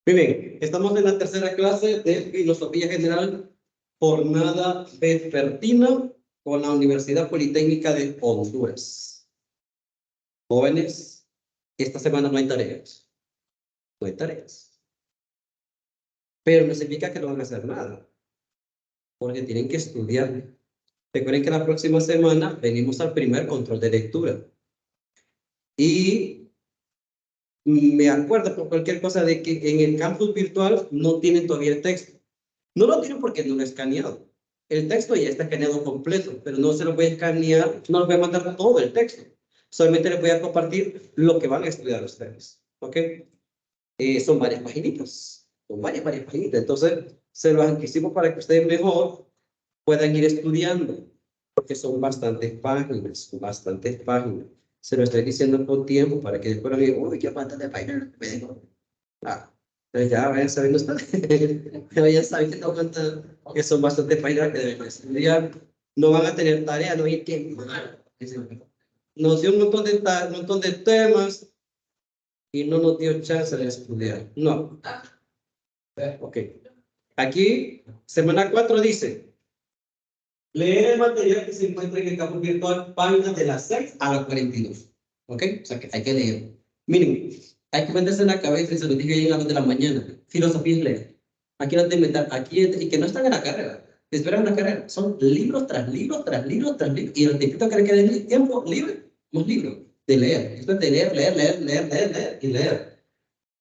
Muy bien, estamos en la tercera clase de Filosofía General, jornada vespertina con la Universidad Politécnica de Honduras. Jóvenes, esta semana no hay tareas. No hay tareas. Pero no significa que no van a hacer nada, porque tienen que estudiar. Recuerden que la próxima semana venimos al primer control de lectura. Y me acuerdo por cualquier cosa de que en el campus virtual no tienen todavía el texto. No lo tienen porque no lo he escaneado. El texto ya está escaneado completo, pero no se lo voy a escanear, no les voy a mandar todo el texto. Solamente les voy a compartir lo que van a estudiar ustedes. ¿Ok? Son varias paginitas. Son varias paginitas. Entonces, se los anticipo para que ustedes mejor puedan ir estudiando, porque son bastantes páginas, bastantes páginas. Se lo estoy diciendo con tiempo para que después no digan, uy, qué bastante páginas. Entonces ya vayan sabiendo ustedes, vayan sabiendo que son bastantes páginas que deben estudiar. No van a tener tarea, no hay que nos dio un montón de temas y no nos dio chance de estudiar. No. Ok. Aquí, semana 4 dice, leer el material que se encuentra en el campo virtual, páginas de las 6 a las 42. ¿Ok? O sea que hay que leer. Miren, hay que meterse en la cabeza y se lo dije ayer a las de la mañana. Filosofía es leer. Aquí no te metan, aquí, y que no están en la carrera. Te esperan en la carrera. Son libros tras libros, tras libros, tras libros. Y el invito a que den tiempo libre, un libro de leer. Esto es de leer y leer.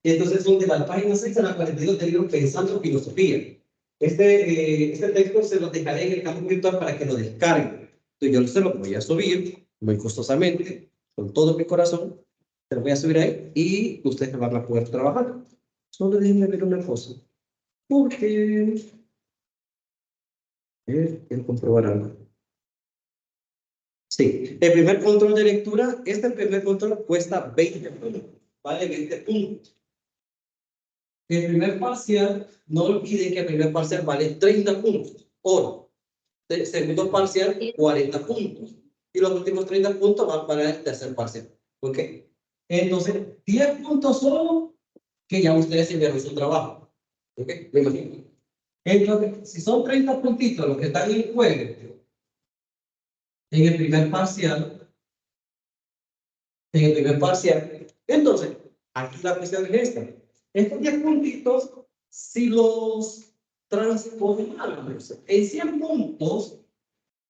Y entonces son de la página 6 a la 42 del libro Pensando en Filosofía. Este texto se lo dejaré en el campo virtual para que lo descarguen. Entonces yo se lo voy a subir muy gustosamente, con todo mi corazón. Se lo voy a subir ahí y ustedes van a poder trabajar. Solo déjenme ver una cosa. Porque quiero comprobar algo. Sí, el primer control de lectura, este primer control cuesta 20 puntos. Vale 20 puntos. El primer parcial, no olviden que el primer parcial vale 30 puntos. O el segundo parcial, 40 puntos. Y los últimos 30 puntos van para el tercer parcial. ¿Ok? Entonces, 10 puntos solo que ya ustedes enviaron su trabajo. ¿Ok? Me imagino. Entonces, si son 30 puntitos los que están en juego en el primer parcial, entonces, aquí la cuestión es esta. Estos 10 puntitos, si los transformamos en 100 puntos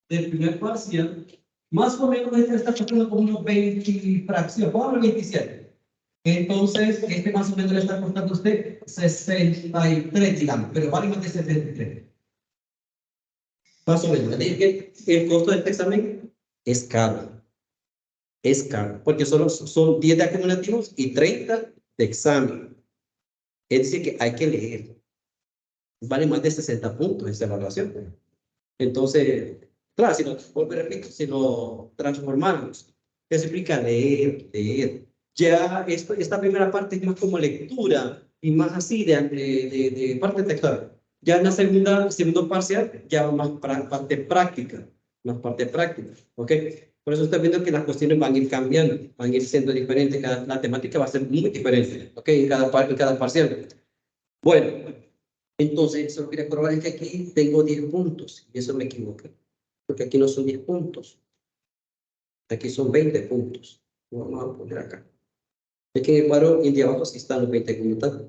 del primer parcial, más o menos este está costando como unos 20 fracciones, pongámoslo 27. Entonces, este más o menos le está costando a usted 63, digamos, pero vale más de 73. Más o menos. Es que el costo de este examen es caro. Es caro, porque solo son 10 de acumulativos y 30 de examen. Es decir, que hay que leer. Vale más de 60 puntos esa evaluación. Entonces, claro, repito, si lo transformamos, eso implica leer. Ya esta primera parte es más como lectura y más así de parte textual. Ya en la segundo parcial, ya más parte práctica, ¿ok? Por eso estoy viendo que las cuestiones van a ir cambiando, van a ir siendo diferentes, la temática va a ser muy diferente, ¿ok? En cada parcial. Bueno, entonces, solo quería probar es que aquí tengo 10 puntos, y eso me equivoqué, porque aquí no son 10 puntos, aquí son 20 puntos. Vamos a poner acá. Es que en el cuadro y de abajo sí están los 20 puntos.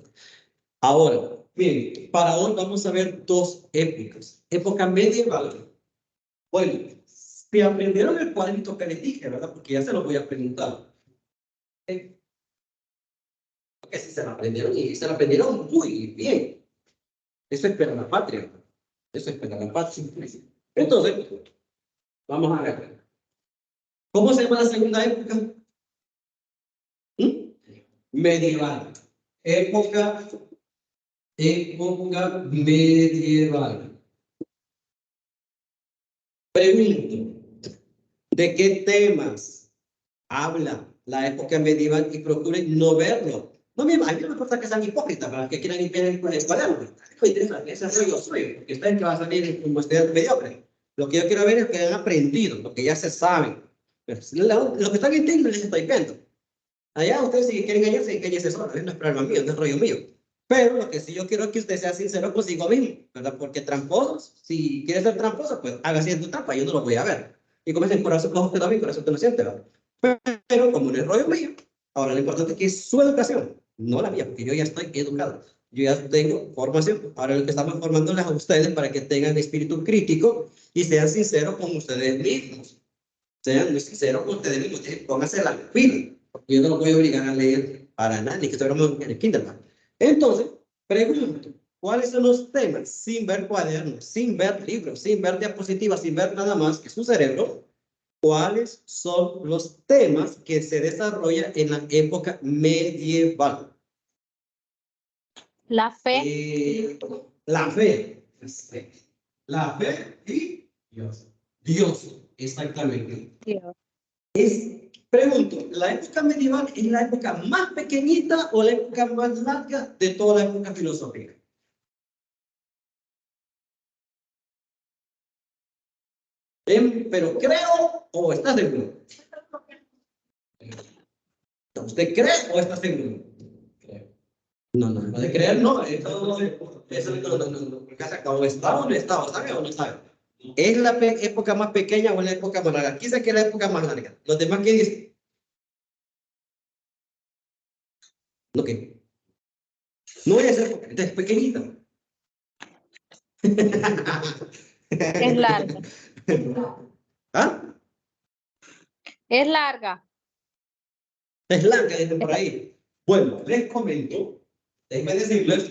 Ahora, miren, para hoy vamos a ver dos épocas. Época medieval. Bueno, si aprendieron el cuadrito que les dije, ¿verdad? Porque ya se lo voy a preguntar. Porque si se lo aprendieron y se lo aprendieron muy bien. Eso es para la patria. Eso es para la patria. Entonces, vamos a ver. ¿Cómo se llama la segunda época? ¿Mm? Medieval. Época medieval. Pregunto, ¿de qué temas habla la época medieval? Y procuren no verlo. No, a mí no me importa que sean hipócritas, para que quieran limpiar el cuaderno. Ese rollo suyo, porque ustedes que van a salir como estudiantes mediocres. Lo que yo quiero ver es que han aprendido, lo que ya se saben. Pero lo que están entendiendo les estoy viendo. Allá ustedes si quieren engañarse solo, no es problema mío, no es rollo mío. Pero lo que sí yo quiero es que usted sea sincero consigo mismo, ¿verdad? Porque tramposos, si quiere ser tramposo, pues haga haciendo trampa, yo no lo voy a ver. Y como dicen, corazón cojo usted también, corazón usted no siente, ¿verdad? Pero como no es rollo mío, ahora lo importante es que es su educación, no la mía, porque yo ya estoy educado. Yo ya tengo formación. Ahora lo que estamos formándoles a ustedes para que tengan espíritu crítico y sean sinceros con ustedes mismos. Sean muy sinceros con ustedes mismos. Pónganse la pila. Yo no lo voy a obligar a leer para nada, ni que estuviéramos en el kindergarten. Entonces, pregunto, ¿cuáles son los temas sin ver cuadernos, sin ver libros, sin ver diapositivas, sin ver nada más que su cerebro? ¿Cuáles son los temas que se desarrollan en la época medieval? La fe. La fe. La fe y Dios. Dios, exactamente. Dios. Pregunto, ¿la época medieval es la época más pequeñita o la época más larga de toda la época filosófica? Pero creo o está seguro. ¿Usted cree o está seguro? No, de creer no. Eso no, o está o no está, o sabe o no sabe. ¿Es la época más pequeña o la época más larga? ¿Quién sabe que es la época más larga? ¿Los demás qué dicen? ¿No qué? No es época, es pequeñita. Es larga. ¿Ah? Es larga. Es larga, dicen por ahí. Bueno, les comento, déjenme decirles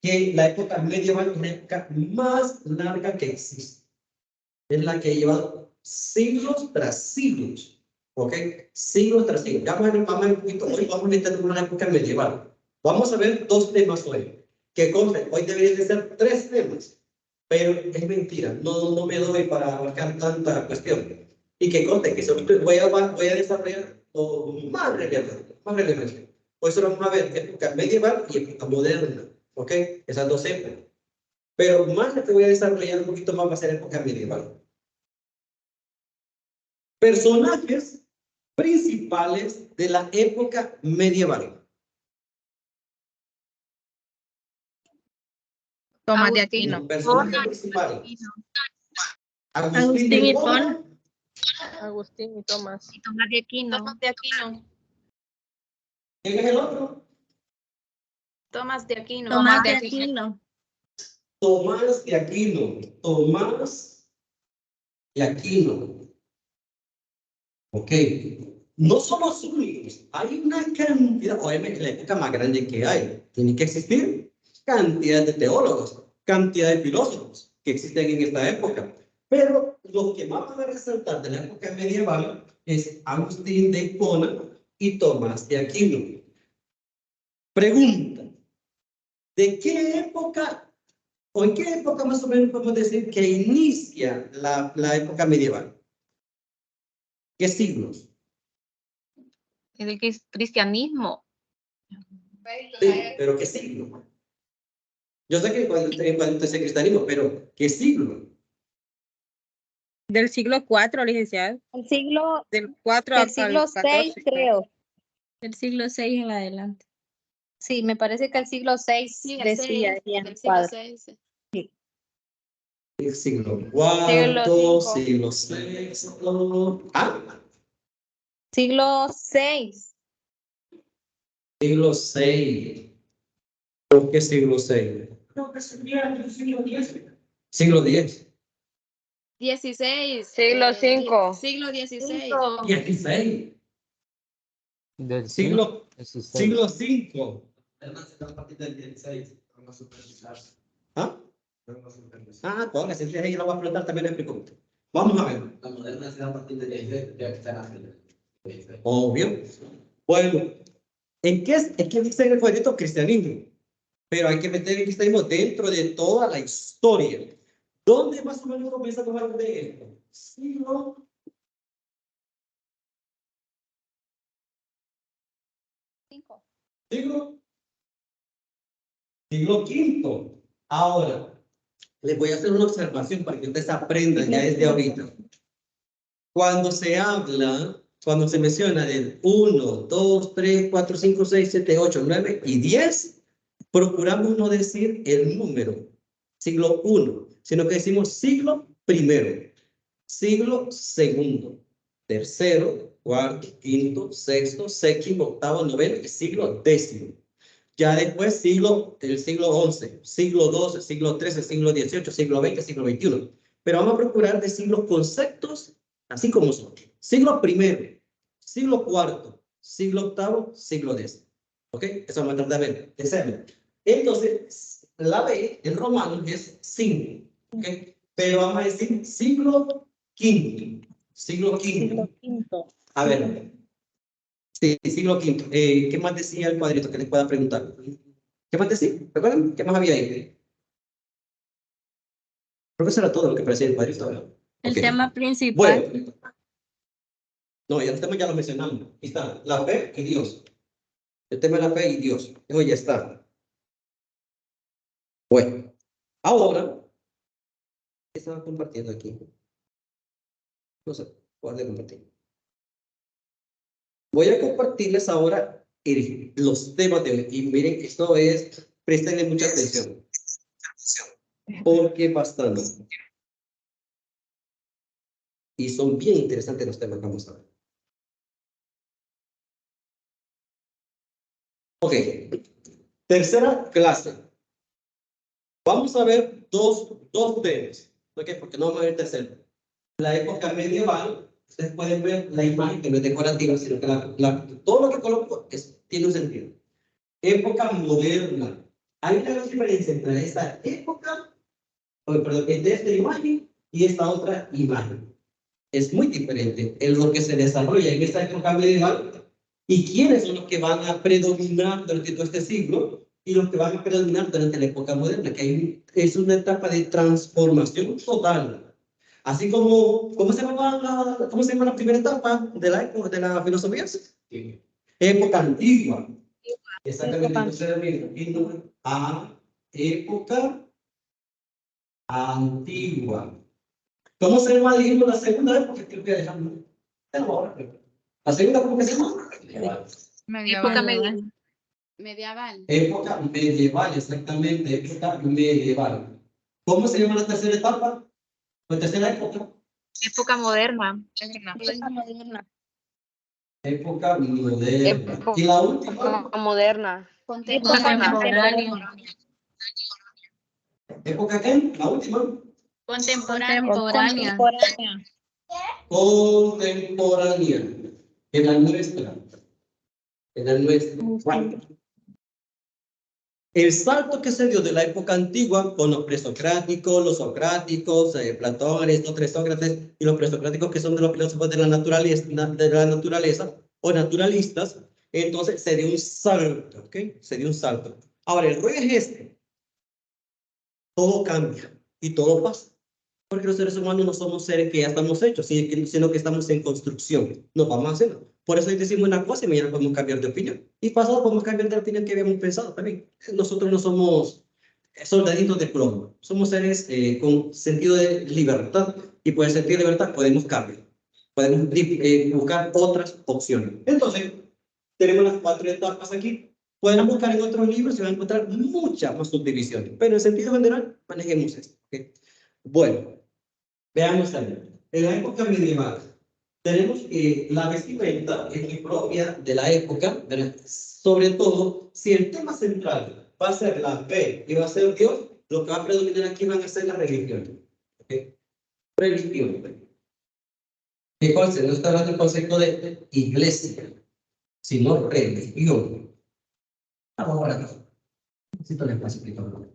que la época medieval es la época más larga que existe. Es la que lleva siglos tras siglos. ¿Ok? Siglos tras siglos. Ya vamos a ver un poquito, hoy vamos a entender una época medieval. Vamos a ver dos temas hoy. Que conste, hoy deberían de ser tres temas. Pero es mentira, no me doy para abarcar tanta cuestión. Y que conste que voy a desarrollar más relevante, más relevante. Hoy solo vamos a ver época medieval y época moderna, ¿ok? Esas dos épocas. Pero más que voy a desarrollar un poquito más va a ser época medieval. Personajes principales de la época medieval. Tomás de Aquino. Personajes principales. Agustín y Hipona. Agustín y Tomás. Y Tomás de Aquino. Tomás de Aquino. ¿Quién es el otro? Tomás de Aquino. Tomás de Aquino. Tomás de Aquino. Tomás de Aquino. Ok. No son los únicos. Hay una cantidad, obviamente la época más grande que hay. Tiene que existir cantidad de teólogos, cantidad de filósofos que existen en esta época. Pero lo que más van a resaltar de la época medieval es Agustín de Hipona y Tomás de Aquino. Pregunta, ¿de qué época o en qué época más o menos podemos decir que inicia la época medieval? ¿Qué siglos? El cristianismo. Sí, pero ¿qué siglo? Yo sé que cuando es el cristianismo, pero ¿qué siglo? Del siglo IV, licenciado. El siglo, Del 4 del al siglo 14. VI, creo. Del siglo VI en adelante. Sí, me parece que el siglo VI decía en el cuadro. El siglo Siglo IV, V. siglo VI. Ah, Siglo VI. siglo VI. ¿Por qué siglo VI? Creo que sería el siglo X. Siglo X. 16. Siglo V. Siglo XVI. 16. Del Siglo V. ¿Ah? Ah, póngase, entonces ahí lo voy a explotar también en explico. Vamos a ver. La moderna será a partir de 16, ya que está en obvio. Bueno, ¿en qué es que dice en el folleto cristianismo? Pero hay que meter el cristianismo dentro de toda la historia. ¿Dónde más o menos comienza a tomar de esto? Siglo V. Ahora, les voy a hacer una observación para que ustedes aprendan ya desde ahorita. Cuando se habla, cuando se menciona del 1, 2, 3, 4, 5, 6, 7, 8, 9 y 10, procuramos no decir el número, siglo I, sino que decimos siglo I, siglo II, tercero, cuarto, quinto, sexto, séptimo, octavo, noveno y siglo X. Ya después el siglo XI, siglo XII, siglo XIII, siglo XVIII, siglo XX, siglo XXI. Pero vamos a procurar decir los conceptos así como son. Siglo I, siglo IV, siglo VIII, siglo X. ¿Ok? Eso vamos a tratar de hacerlo. Entonces, la B en romano es 5. ¿Ok? Pero vamos a decir siglo V. Siglo V. A ver. Sí, siglo V. ¿Qué más decía el cuadrito que les pueda preguntar? ¿Qué más decía? ¿Recuerdan? ¿Qué más había ahí? Creo que eso era todo lo que parecía el cuadrito, ¿verdad? El Ok. tema principal. Bueno. No, ya el tema ya lo mencionamos. Aquí está. La fe y Dios. El tema de la fe y Dios. Eso ya está. Bueno. Ahora. ¿Qué estaba compartiendo aquí? No sé. Voy a compartir. Voy a compartirles ahora los temas de hoy. Y miren, esto es, prestenle mucha atención. Porque bastante. Y son bien interesantes los temas que vamos a ver. Ok. Tercera clase. Vamos a ver dos temas. ¿Ok? Porque no vamos a ver tercero. La época medieval. Ustedes pueden ver la imagen que no es decorativa, sino que todo lo que coloco tiene un sentido. Época moderna. Hay una gran diferencia entre esta época, entre esta imagen y esta otra imagen. Es muy diferente en lo que se desarrolla en esta época medieval y quiénes son los que van a predominar durante todo este siglo y los que van a predominar durante la época moderna, que es una etapa de transformación total. Así como, ¿cómo se llama la primera etapa de la filosofía? Sí. Época antigua. Exactamente. Entonces, época antigua. ¿Cómo se llama, dijimos, la segunda época? Creo que dejamos. La segunda, ¿cómo que se llama? Época Medieval. Época medieval, exactamente. Época medieval. ¿Cómo se llama la tercera etapa? La tercera época. Época moderna. Época moderna. Y la última. Moderna. Contemporánea. ¿Época qué? La última. Contemporánea. Contemporánea. En la nuestra. En la nuestra. Bueno. El salto que se dio de la época antigua con los presocráticos, los socráticos, Platón, Aristóteles, Sócrates y los presocráticos que son de los filósofos de la naturaleza o naturalistas, entonces se dio un salto, ¿ok? Se dio un salto. Ahora, el rollo es este. Todo cambia y todo pasa. Porque los seres humanos no somos seres que ya estamos hechos, sino que estamos en construcción. No vamos a hacerlo. Por eso hoy decimos una cosa y mañana podemos cambiar de opinión. Y pasado podemos cambiar de opinión que habíamos pensado también. Nosotros no somos soldaditos de plomo. Somos seres con sentido de libertad. Y por el sentido de libertad podemos cambiar. Podemos buscar otras opciones. Entonces, tenemos las 4 etapas aquí. Pueden buscar en otros libros y van a encontrar muchas más subdivisiones. Pero en sentido general, manejemos esto. ¿Okay? Bueno, veamos también. En la época medieval, tenemos que la vestimenta es muy propia de la época, ¿verdad? Sobre todo, si el tema central va a ser la fe y va a ser Dios, lo que va a predominar aquí van a ser las religiones. ¿Okay? Religión. ¿Qué concepto? No está hablando del concepto de iglesia, sino religión. Ahora, necesito el espacio, por favor.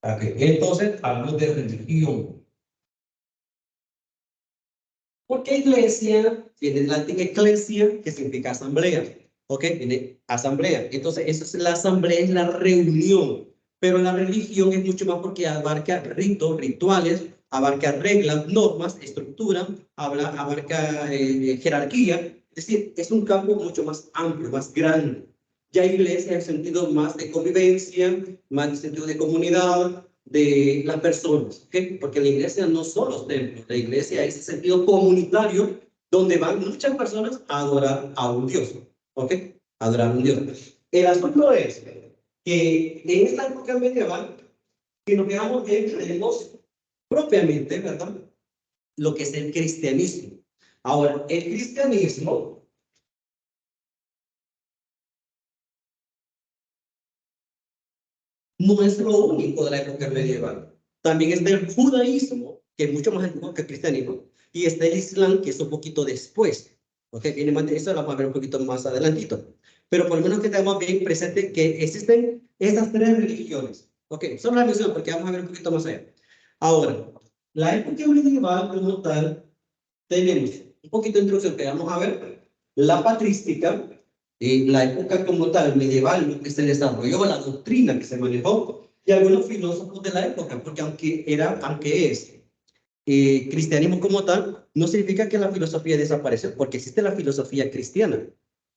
Okay. Entonces, hablamos de religión. Porque iglesia viene de latín eclesia, que significa asamblea. ¿Ok? Viene asamblea. Entonces, eso es la asamblea, es la reunión. Pero la religión es mucho más porque abarca ritos, rituales, abarca reglas, normas, estructura, abarca jerarquía. Es decir, es un campo mucho más amplio, más grande. Ya iglesia en el sentido más de convivencia, más en sentido de comunidad, de las personas, ¿okay? Porque la iglesia no son los templos, la iglesia es ese sentido comunitario donde van muchas personas a adorar a un Dios, ¿ok? adorar a un Dios. El asunto es que en esta época medieval, si nos fijamos bien, tenemos propiamente, ¿verdad?, lo que es el cristianismo. Ahora, el cristianismo no es lo único de la época medieval. También está el judaísmo, que es mucho más antiguo que el cristianismo, y está el islam, que es un poquito después. ¿Ok? Viene más de eso, lo vamos a ver un poquito más adelantito. Pero por lo menos que tengamos bien presente que existen esas tres religiones. ¿Ok? Solo la mención, porque vamos a ver un poquito más allá. Ahora, la época medieval como tal, tenemos un poquito de introducción que vamos a ver, la patrística, la época como tal medieval, lo que se desarrolló, la doctrina que se manejó, y algunos filósofos de la época, porque aunque es cristianismo como tal, no significa que la filosofía desapareció, porque existe la filosofía cristiana,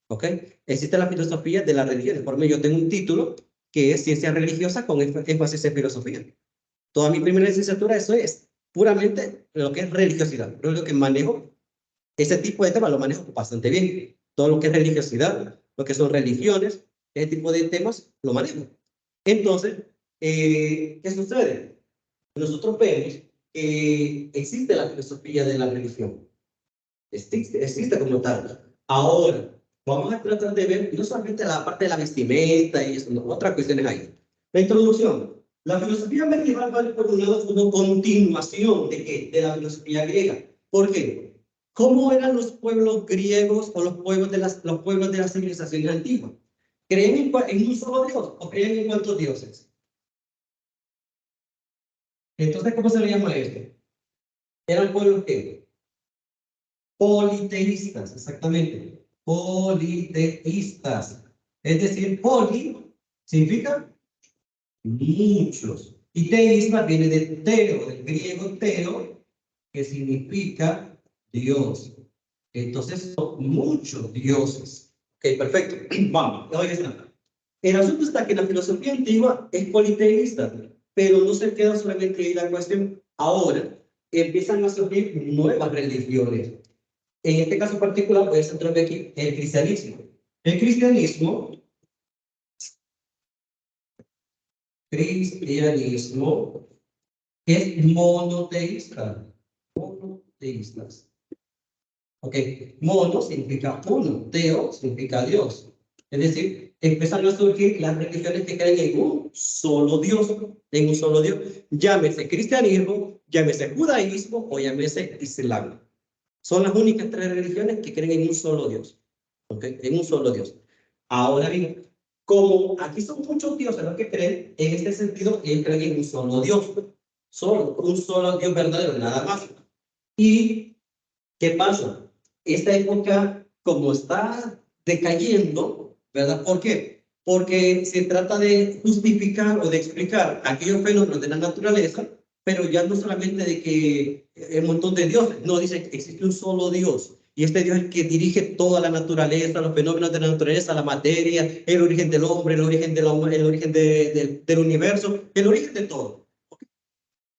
¿ok? Existe la filosofía de la religión. Por ejemplo, yo tengo un título que es ciencia religiosa con énfasis en filosofía. Toda mi primera licenciatura, eso es puramente lo que es religiosidad. Pero lo que manejo, ese tipo de temas lo manejo bastante bien. Todo lo que es religiosidad, lo que son religiones, ese tipo de temas lo manejo. Entonces, ¿qué sucede? Nosotros vemos que existe la filosofía de la religión. Existe como tal. Ahora, vamos a tratar de ver no solamente la parte de la vestimenta y eso, no, otras cuestiones ahí. La introducción. La filosofía medieval va por un lado como continuación ¿de qué? De la filosofía griega. ¿Por qué? ¿Cómo eran los pueblos griegos o los pueblos de las civilizaciones antiguas? ¿Creen en un solo Dios o creen en cuántos dioses? Entonces, ¿cómo se le llama esto? Eran pueblos que politeístas, exactamente. Politeístas. Es decir, poli significa muchos. Y teísma viene de teo, del griego teo, que significa Dios. Entonces son muchos dioses. Ok, perfecto. Vamos, el asunto está que la filosofía antigua es politeísta, pero no se queda solamente ahí la cuestión. Ahora empiezan a surgir nuevas religiones. En este caso particular, voy a centrarme aquí en el cristianismo. El cristianismo es monoteísta. Monoteístas. Ok, mono significa uno, teo significa Dios. Es decir, empiezan a surgir las religiones que creen en un solo Dios, Llámese cristianismo, llámese judaísmo o llámese islam. Son las únicas tres religiones que creen en un solo Dios. ¿Ok? En un solo Dios. Ahora bien, como aquí son muchos dioses los que creen, en este sentido, ellos creen en un solo Dios. Solo, un solo Dios verdadero, nada más. ¿Y qué pasa? Esta época, como está decayendo, ¿verdad? ¿Por qué? Porque se trata de justificar o de explicar aquellos fenómenos de la naturaleza, pero ya no solamente de que un montón de dioses, no, dice que existe un solo Dios. Y este Dios es el que dirige toda la naturaleza, los fenómenos de la naturaleza, la materia, el origen del hombre, el origen del universo, el origen de todo.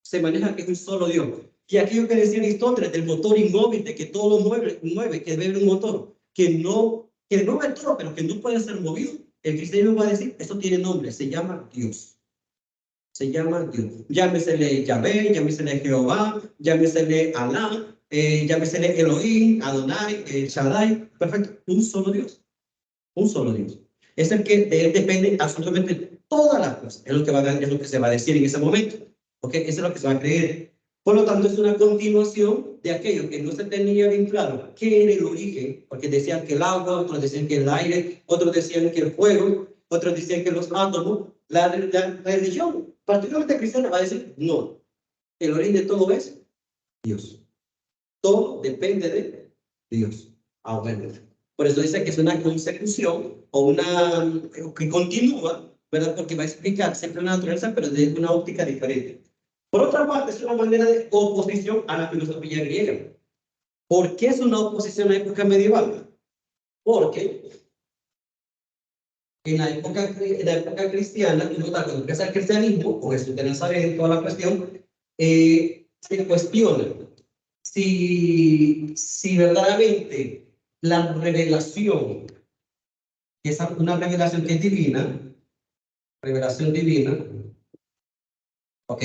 Se maneja que es un solo Dios. Y aquello que decía Aristóteles del motor inmóvil, de que todo lo mueve, que debe haber un motor, que mueve todo, pero que no puede ser movido, el cristianismo va a decir, eso tiene nombre, se llama Dios. Se llama Dios. Llámesele Yahvé, llámesele Jehová, llámesele Alá, llámesele Elohim, Adonai, Shaddai. Perfecto, un solo Dios. Un solo Dios. Es el que de él depende absolutamente todas las cosas. Es lo que se va a decir en ese momento. ¿Ok? Eso es lo que se va a creer. Por lo tanto, es una continuación de aquello que no se tenía bien claro qué era el origen, porque decían que el agua, otros decían que el aire, otros decían que el fuego, otros decían que los átomos. La religión, particularmente cristiana, va a decir, no, el origen de todo es Dios. Todo depende de Dios. Ahora, por eso dice que es una consecución o que continúa, ¿verdad? Porque va a explicar siempre la naturaleza, pero desde una óptica diferente. Por otra parte, es una manera de oposición a la filosofía griega. ¿Por qué es una oposición a la época medieval? Porque en la época cristiana, cuando empieza el cristianismo, con Jesús de Nazaret y toda la cuestión, se cuestiona si verdaderamente la revelación que es una revelación que es divina, revelación divina, ok,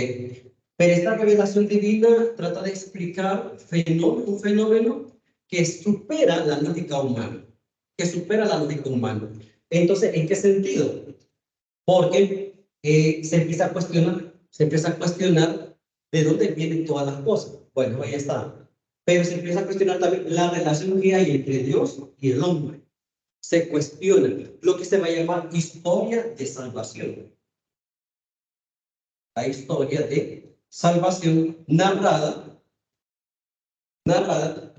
pero esta revelación divina trata de explicar un fenómeno que supera la lógica humana, Entonces, ¿en qué sentido? Porque se empieza a cuestionar de dónde vienen todas las cosas. Bueno, ahí está. Pero se empieza a cuestionar también la relación que hay entre Dios y el hombre. Se cuestiona lo que se va a llamar historia de salvación. La historia de salvación narrada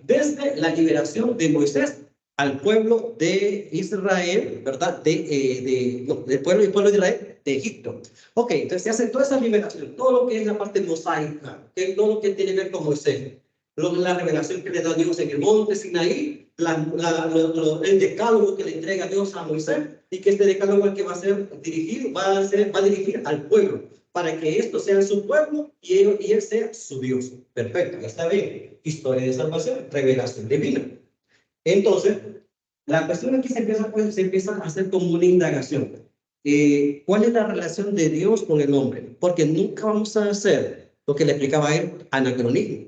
desde la liberación de Moisés al pueblo de Israel, ¿verdad? Del pueblo de Israel de Egipto. Ok, entonces se hace toda esa liberación, todo lo que es la parte mosaica, todo lo que tiene que ver con Moisés, la revelación que le da Dios en el monte Sinaí, el decálogo que le entrega Dios a Moisés, y que este decálogo el que va a ser dirigido, va a dirigir al pueblo, para que esto sea su pueblo y él sea su Dios. Perfecto, ya está bien. Historia de salvación, revelación divina. Entonces, la cuestión aquí se empieza a hacer como una indagación. ¿Cuál es la relación de Dios con el hombre? Porque nunca vamos a hacer lo que le explicaba a él, anacronismo.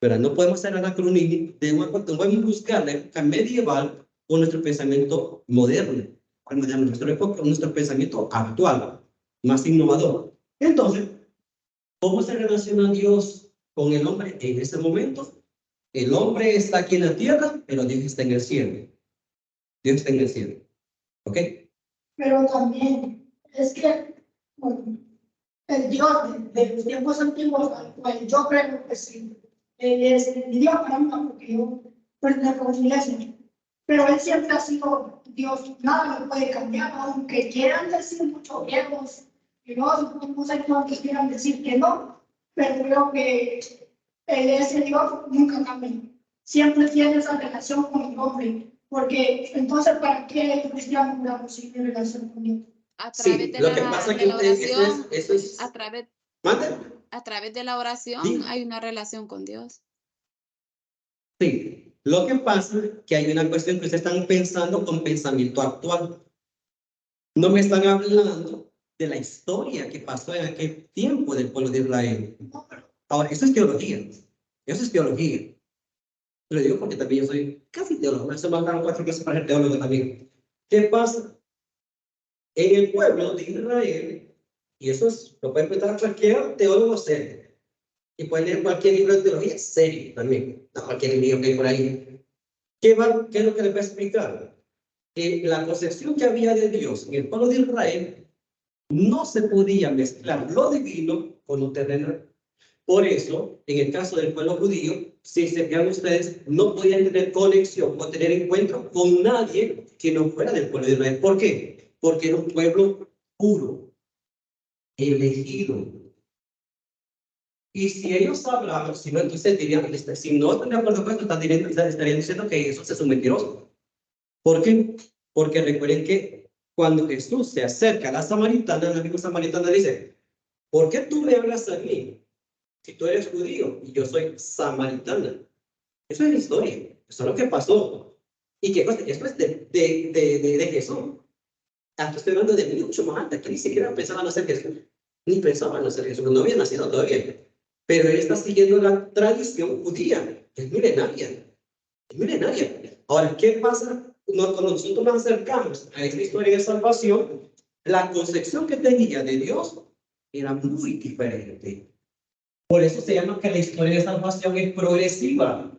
Pero no podemos hacer anacronismo, debemos buscar la época medieval con nuestro pensamiento moderno, con nuestro pensamiento actual, más innovador. Entonces, ¿cómo se relaciona Dios con el hombre en ese momento? El hombre está aquí en la tierra, pero Dios está en el cielo. Dios está en el cielo. ¿Ok? Pero también es que bueno, el Dios de los tiempos antiguos, al cual yo creo que sí, él es el Dios para mí, porque yo pertenezco a la iglesia. Pero él siempre ha sido Dios, nada lo puede cambiar, aunque quieran decir muchos viejos, y no sé cuántos quieran decir que no, pero creo que ese Dios nunca cambia. Siempre tiene esa relación con el hombre, porque entonces, ¿para qué el cristiano una sin relación con Dios? A través Sí, de lo la, que pasa de que la oración, eso es... a través, ¿Mande? a través de la oración Sí. hay una relación con Dios. Sí, lo que pasa es que hay una cuestión que ustedes están pensando con pensamiento actual. No me están hablando de la historia que pasó en aquel tiempo del pueblo de Israel. Ahora, eso es teología. Eso es teología. Lo digo porque también yo soy casi teólogo. Eso me han dado 4 clases para ser teólogo también. ¿Qué pasa? En el pueblo de Israel, y eso lo puede encontrar cualquier teólogo serio, y puede leer cualquier libro de teología serio también, no cualquier libro que hay por ahí. ¿Qué es lo que les voy a explicar? Que la concepción que había de Dios en el pueblo de Israel no se podía mezclar lo divino con lo terrenal. Por eso, en el caso del pueblo judío, si se fijan ustedes, no podían tener conexión o tener encuentro con nadie que no fuera del pueblo de Israel. ¿Por qué? Porque era un pueblo puro, elegido. Y si ellos hablaban, si no, entonces dirían, si no están de acuerdo con esto, estarían diciendo que Jesús es un mentiroso. ¿Por qué? Porque recuerden que cuando Jesús se acerca a la samaritana, la misma samaritana dice, ¿por qué tú me hablas a mí? Si tú eres judío y yo soy samaritana. Eso es la historia. Eso es lo que pasó. Y que esto es de Jesús. Hasta estoy hablando de mucho más antes, que ni siquiera pensaban hacer Jesús. Ni pensaban hacer Jesús. No había nacido todavía. Pero él está siguiendo la tradición judía. Es milenaria. Es milenaria. Ahora, ¿qué pasa? Cuando nosotros nos acercamos a esta historia de salvación, la concepción que tenía de Dios era muy diferente. Por eso se llama que la historia de salvación es progresiva.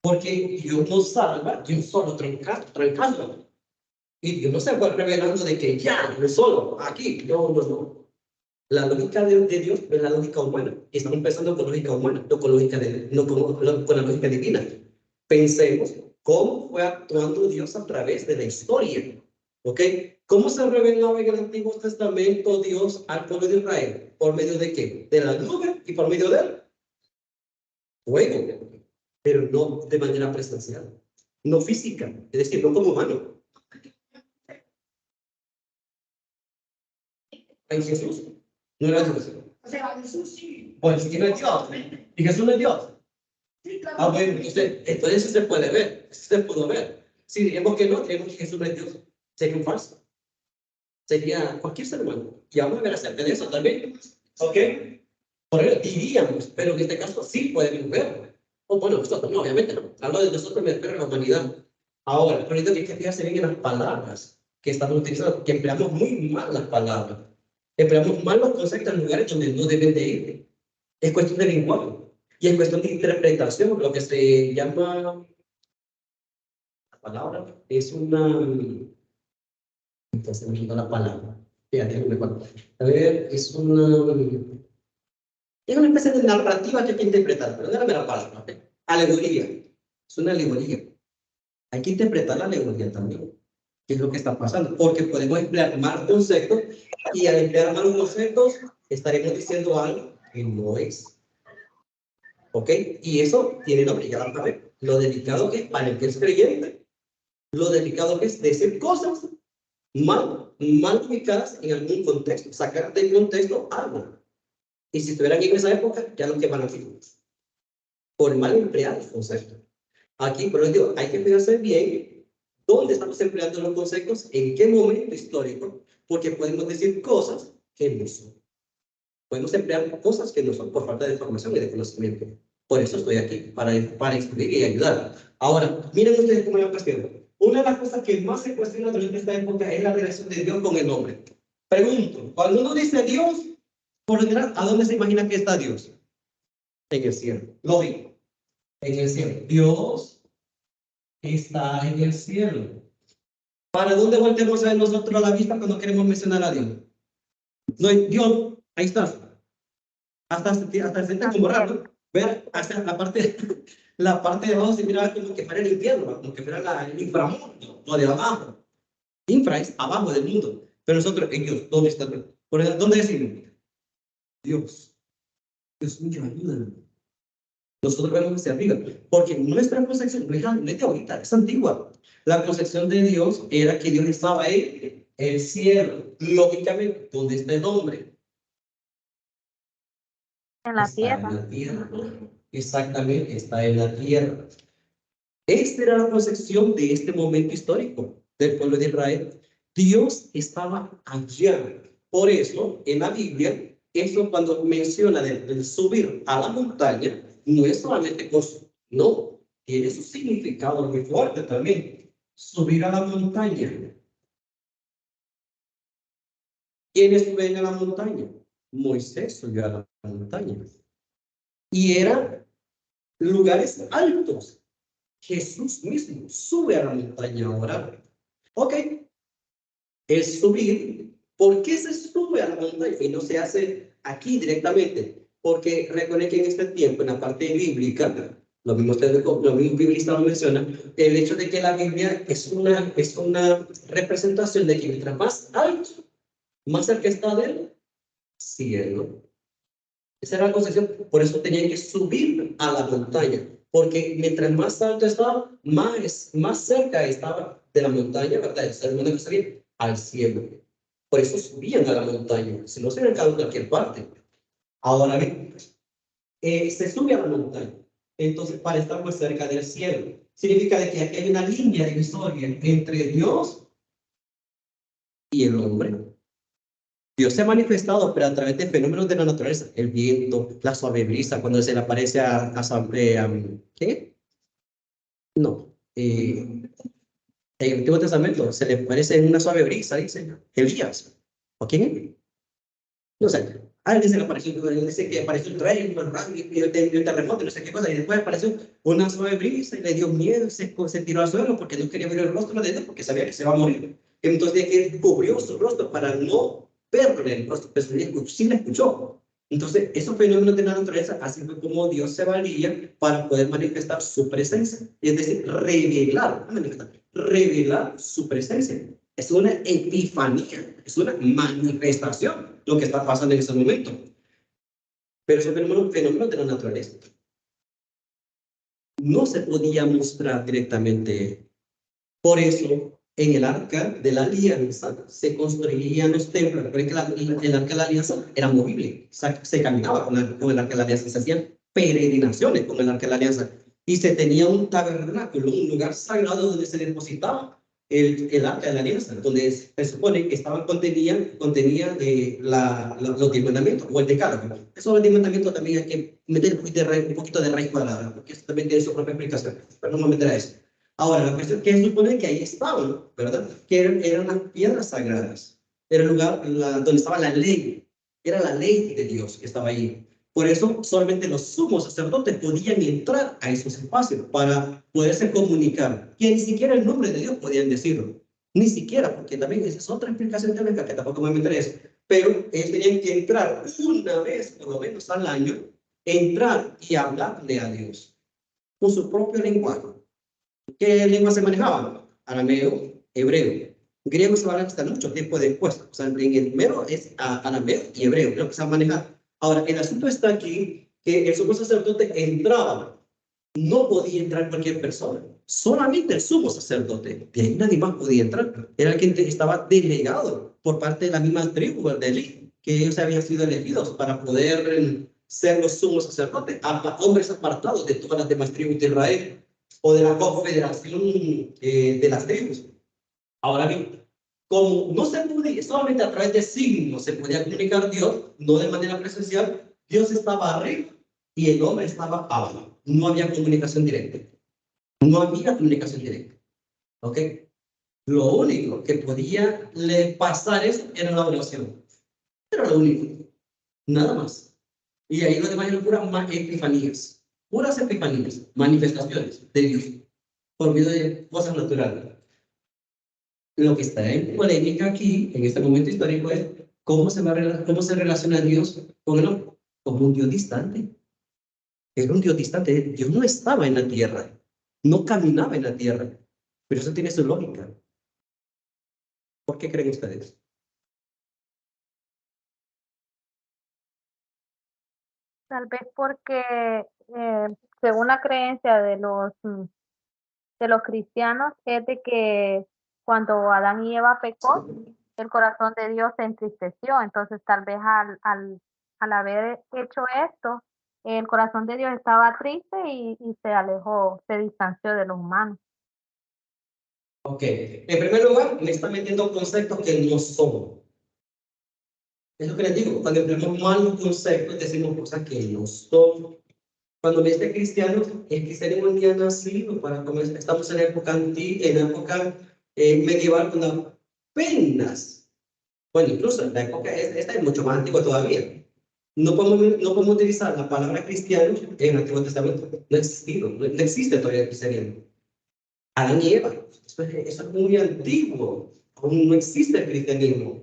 Porque Dios nos salva de un solo trancazo. Y Dios no se va revelando de que ya, no solo, aquí, no. La lógica de Dios es la lógica humana. Y estamos empezando con lógica humana, no con la lógica divina. Pensemos cómo fue actuando Dios a través de la historia. ¿Ok? ¿Cómo se revelaba en el Antiguo Testamento Dios al pueblo de Israel? ¿Por medio de qué? De la nube y por medio del fuego. Pero no de manera presencial. No física. Es decir, no como humano. En Jesús no era Dios. O sea, Jesús sí. Pues sí no es Dios. Y Jesús no es Dios. Sí, claro. Ah, bueno, entonces eso se puede ver. Eso se pudo ver. Si diríamos que no, diríamos que Jesús no es Dios. sería un falso. Sería cualquier ser humano. Y vamos a ver acerca de eso también. ¿Ok? Por eso diríamos, pero en este caso sí podemos verlo. O bueno, nosotros no, obviamente no. Hablo de nosotros, me refiero a la humanidad. Ahora, lo único que hay que fijarse bien en las palabras que estamos utilizando, que empleamos muy mal las palabras. Empleamos mal los conceptos en lugares donde no deben de ir. Es cuestión de lenguaje. Y es cuestión de interpretación, lo que se llama... La palabra es una... Entonces me quito la palabra. Fíjate, a ver, es una especie de narrativa que hay que interpretar, pero no era mera palabra. Alegoría. Es una alegoría. Hay que interpretar la alegoría también. ¿Qué es lo que está pasando? Porque podemos emplear mal conceptos y al emplear malos conceptos estaremos diciendo algo que no es. ¿Ok? Y eso tiene la obligación a ver lo delicado que es para el que es creyente, lo delicado que es decir cosas mal ubicadas en algún contexto, sacar del contexto algo. Y si estuvieran en esa época, ya lo queman aquí. Por mal emplear los conceptos. Aquí, pero les digo, hay que fijarse bien dónde estamos empleando los conceptos, en qué momento histórico, porque podemos decir cosas que no son. Podemos emplear cosas que no son por falta de información y de conocimiento. Por eso estoy aquí, para instruir y ayudar. Ahora, miren ustedes cómo es la cuestión. Una de las cosas que más se cuestiona durante esta época es la relación de Dios con el hombre. Pregunto, cuando uno dice Dios, por lo general, ¿a dónde se imagina que está Dios? En el cielo. Lógico. En el cielo. Dios está en el cielo. ¿Para dónde volteamos a ver nosotros la vista cuando queremos mencionar a Dios? No es Dios, ahí está. Hasta se siente como raro, ver hasta la parte de abajo se mira como que fuera el infierno, como que fuera el inframundo, lo de abajo. Infra es abajo del mundo. Pero nosotros, en Dios, ¿dónde está Dios? Por ejemplo, ¿dónde decimos? Dios mío, ayúdame. Nosotros vemos hacia arriba, porque nuestra concepción no es de ahorita, es antigua. La concepción de Dios era que Dios estaba en el cielo. Lógicamente, ¿dónde está el hombre? En la Está tierra. en la tierra. Exactamente, está en la tierra. Esta era la concepción de este momento histórico del pueblo de Israel. Dios estaba allá. Por eso, en la Biblia, eso cuando menciona del subir a la montaña, no es solamente cosa, no, tiene su significado muy fuerte también. Subir a la montaña. ¿Quiénes suben a la montaña? Moisés subió a la montaña. Y eran lugares altos. Jesús mismo sube a la montaña a orar. Ok, el subir, ¿por qué se sube a la montaña y no se hace aquí directamente? Porque recuerden que en este tiempo, en la parte bíblica, los mismos biblistas lo mencionan, el hecho de que la Biblia es una representación de que mientras más alto, más cerca está del cielo. Esa era la concepción, por eso tenían que subir a la montaña, porque mientras más alto estaba, más cerca estaba de la montaña, ¿verdad? El ser humano que salía al cielo. Por eso subían a la montaña, si no se hubieran quedado en cualquier parte. Ahora bien, se sube a la montaña, entonces para estar más cerca del cielo. Significa de que aquí hay una línea divisoria entre Dios y el hombre. Dios se ha manifestado, pero a través de fenómenos de la naturaleza, el viento, la suave brisa, cuando se le aparece ¿qué? No, en el Antiguo Testamento se le aparece una suave brisa, dice Elías. ¿O quién es? No sé. A alguien se le apareció, dice que apareció un tren, y un terremoto, no sé qué cosa, y después apareció una suave brisa y le dio miedo, se tiró al suelo porque no quería ver el rostro de Dios, porque sabía que se iba a morir. Entonces él cubrió su rostro para no verlo en el rostro, pero sí le escuchó. Entonces, esos fenómenos de la naturaleza, así fue como Dios se valía para poder manifestar su presencia, es decir, revelar su presencia. Es una epifanía, es una manifestación lo que está pasando en ese momento. Pero esos fenómenos de la naturaleza no se podía mostrar directamente. Por eso, en el arca de la alianza se construían los templos. Recuerden que el arca de la alianza era movible, se caminaba con el arca de la alianza, se hacían peregrinaciones con el arca de la alianza y se tenía un tabernáculo, un lugar sagrado donde se depositaba el arca de la alianza, donde se supone que contenía los 10 mandamientos, o el decálogo. Eso los 10 mandamientos también hay que meter un poquito de raíz cuadrada, porque eso también tiene su propia explicación, pero no me meteré a eso. Ahora, la cuestión es que se supone que ahí estaban, ¿verdad? Que eran las piedras sagradas. Era el lugar donde estaba la ley. Era la ley de Dios que estaba ahí. Por eso, solamente los sumos sacerdotes podían entrar a esos espacios para poderse comunicar. Que ni siquiera el nombre de Dios podían decirlo. Ni siquiera, porque también esa es otra explicación teológica que tampoco me meteré eso. Pero ellos tenían que entrar una vez, por lo menos al año, entrar y hablarle a Dios con su propio lenguaje. ¿Qué lengua se manejaban? Arameo, hebreo. Griego se va a hasta mucho tiempo después. O sea, en el primero es arameo y hebreo, creo que se va a manejar. Ahora, el asunto está aquí que el sumo sacerdote entraba. No podía entrar cualquier persona. Solamente el sumo sacerdote. De ahí nadie más podía entrar. Era quien estaba delegado por parte de la misma tribu de Elí, que ellos habían sido elegidos para poder ser los sumos sacerdotes, hombres apartados de todas las demás tribus de Israel o de la confederación de las tribus. Ahora bien, como no se podía, solamente a través de signos se podía comunicar Dios, no de manera presencial, Dios estaba arriba y el hombre estaba abajo. No había comunicación directa. No había comunicación directa. ¿Ok? Lo único que podía pasar eso era la oración. Era lo único. Nada más. Y ahí lo demás eran puras epifanías. Puras epifanías, manifestaciones de Dios por medio de cosas naturales. Lo que está en polémica aquí, en este momento histórico, es cómo se relaciona Dios con el hombre. Como un Dios distante. Era un Dios distante. Dios no estaba en la tierra. No caminaba en la tierra. Pero eso tiene su lógica. ¿Por qué creen ustedes? Tal vez porque, según la creencia de los cristianos, es de que cuando Adán y Eva pecó, el corazón de Dios se entristeció. Entonces, tal vez al haber hecho esto, el corazón de Dios estaba triste y se alejó, se distanció de los humanos. Ok. En primer lugar, me está metiendo conceptos que no son. Es lo que les digo. Cuando empleamos malos conceptos, decimos cosas que no son. Cuando me dice cristiano, el cristianismo un día nacido, estamos en época medieval, cuando apenas, bueno, incluso la época esta es mucho más antigua todavía. No podemos utilizar la palabra cristiano en el Antiguo Testamento. No ha existido, no existe todavía el cristianismo. Adán y Eva, eso es muy antiguo, aún no existe el cristianismo.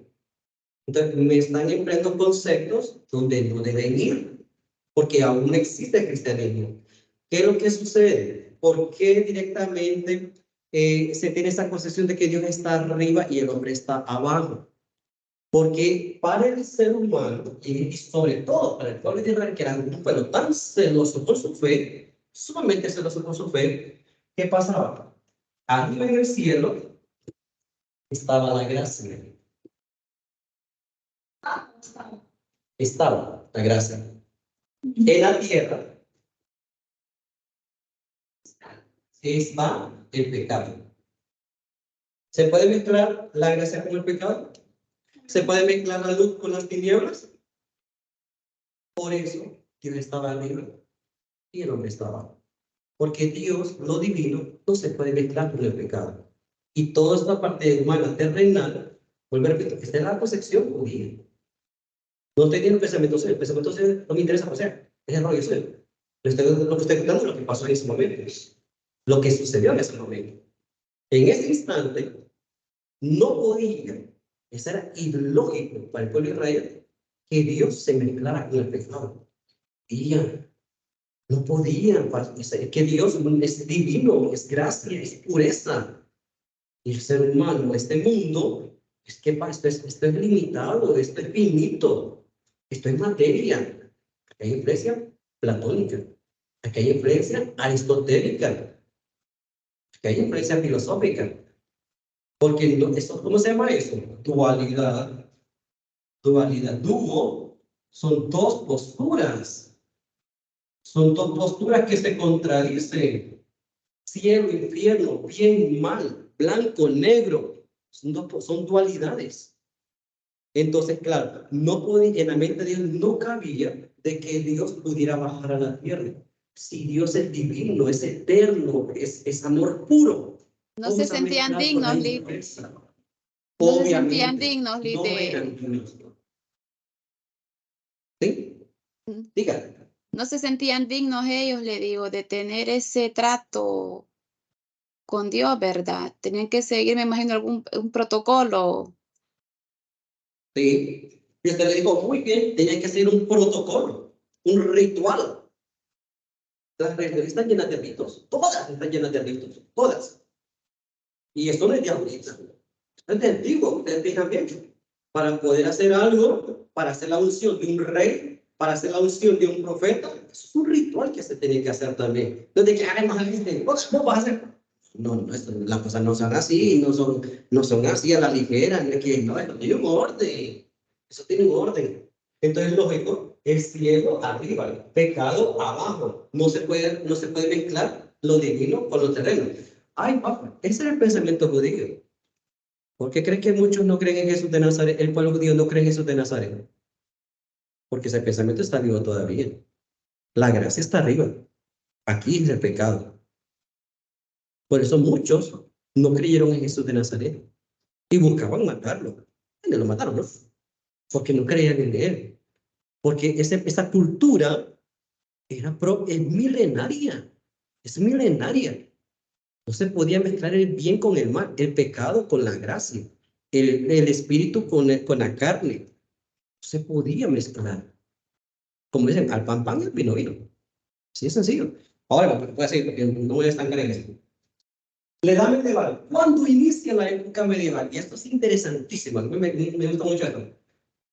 Entonces me están empleando conceptos donde no deben ir, porque aún no existe el cristianismo. ¿Qué es lo que sucede? ¿Por qué directamente se tiene esa concepción de que Dios está arriba y el hombre está abajo? Porque para el ser humano, y sobre todo para el pueblo de Israel, que era un pueblo tan celoso por su fe, sumamente celoso por su fe, ¿qué pasaba? Arriba en el cielo estaba la gracia. Estaba la gracia. En la tierra está el pecado. ¿Se puede mezclar la gracia con el pecado? ¿Se puede mezclar la luz con las tinieblas? Por eso Dios estaba arriba y el hombre estaba abajo. Porque Dios, lo divino, no se puede mezclar con el pecado. Y toda esta parte humana terrenal, vuelvo a repetir, está en la concepción judía. No tenía un pensamiento serio. El pensamiento serio no me interesa, o sea, es el rollo serio. Lo que estoy contando es lo que pasó en ese momento. Lo que sucedió en ese momento. En ese instante, no podía, eso era ilógico para el pueblo de Israel, que Dios se mezclara con el pecado. No podía, es que Dios es divino, es gracia, es pureza. Y el ser humano, este mundo, es que esto es limitado, esto es finito, esto es materia. Aquí hay influencia platónica, aquí hay influencia aristotélica, aquí hay influencia filosófica. Porque ¿cómo se llama eso? Dualidad. Dualidad. Dúo son dos posturas. Son dos posturas que se contradicen. Cielo, infierno, bien y mal. blanco, negro. Son dualidades. Entonces, claro, no podía, en la mente de Dios no cabía de que Dios pudiera bajar a la tierra. Si Dios es divino, es eterno, es amor puro. No se sentían dignos, Lee. No se Obviamente, sentían dignos, Lee, no de... eran dignos. ¿Sí? Mm. Dígale. No se sentían dignos ellos, le digo, de tener ese trato con Dios, ¿verdad? Tenían que seguir, me imagino, un protocolo. Sí. Y usted le dijo, muy bien, tenía que hacer un protocolo, un ritual. Las religiones están llenas de ritos, todas están llenas de ritos, todas. Y esto no es de ahorita, es de antiguo, ustedes fijan bien. Para poder hacer algo, para hacer la unción de un rey, para hacer la unción de un profeta, eso es un ritual que se tiene que hacer también. No de que hagamos ¿cómo vas a hacer? No, las cosas no son así, no son así a la ligera, no es que no, eso tiene un orden, eso tiene un orden. Entonces, lógico, el cielo arriba, el pecado abajo, no se puede mezclar lo divino con lo terreno. Ay, papá, ese era el pensamiento judío. ¿Por qué creen que muchos no creen en Jesús de Nazaret? El pueblo judío no cree en Jesús de Nazaret. Porque ese pensamiento está vivo todavía. La gracia está arriba. Aquí es el pecado. Por eso muchos no creyeron en Jesús de Nazaret y buscaban matarlo. Y lo mataron, ¿no? Porque no creían en él. Porque esa cultura es milenaria. Es milenaria. No se podía mezclar el bien con el mal, el pecado con la gracia, el espíritu con la carne. No se podía mezclar. Como dicen, al pan pan y al vino vino. Así es sencillo. Ahora, voy a seguir porque no voy a estancar en eso. La edad medieval. ¿Cuándo inicia la época medieval? Y esto es interesantísimo. A mí me gusta mucho esto.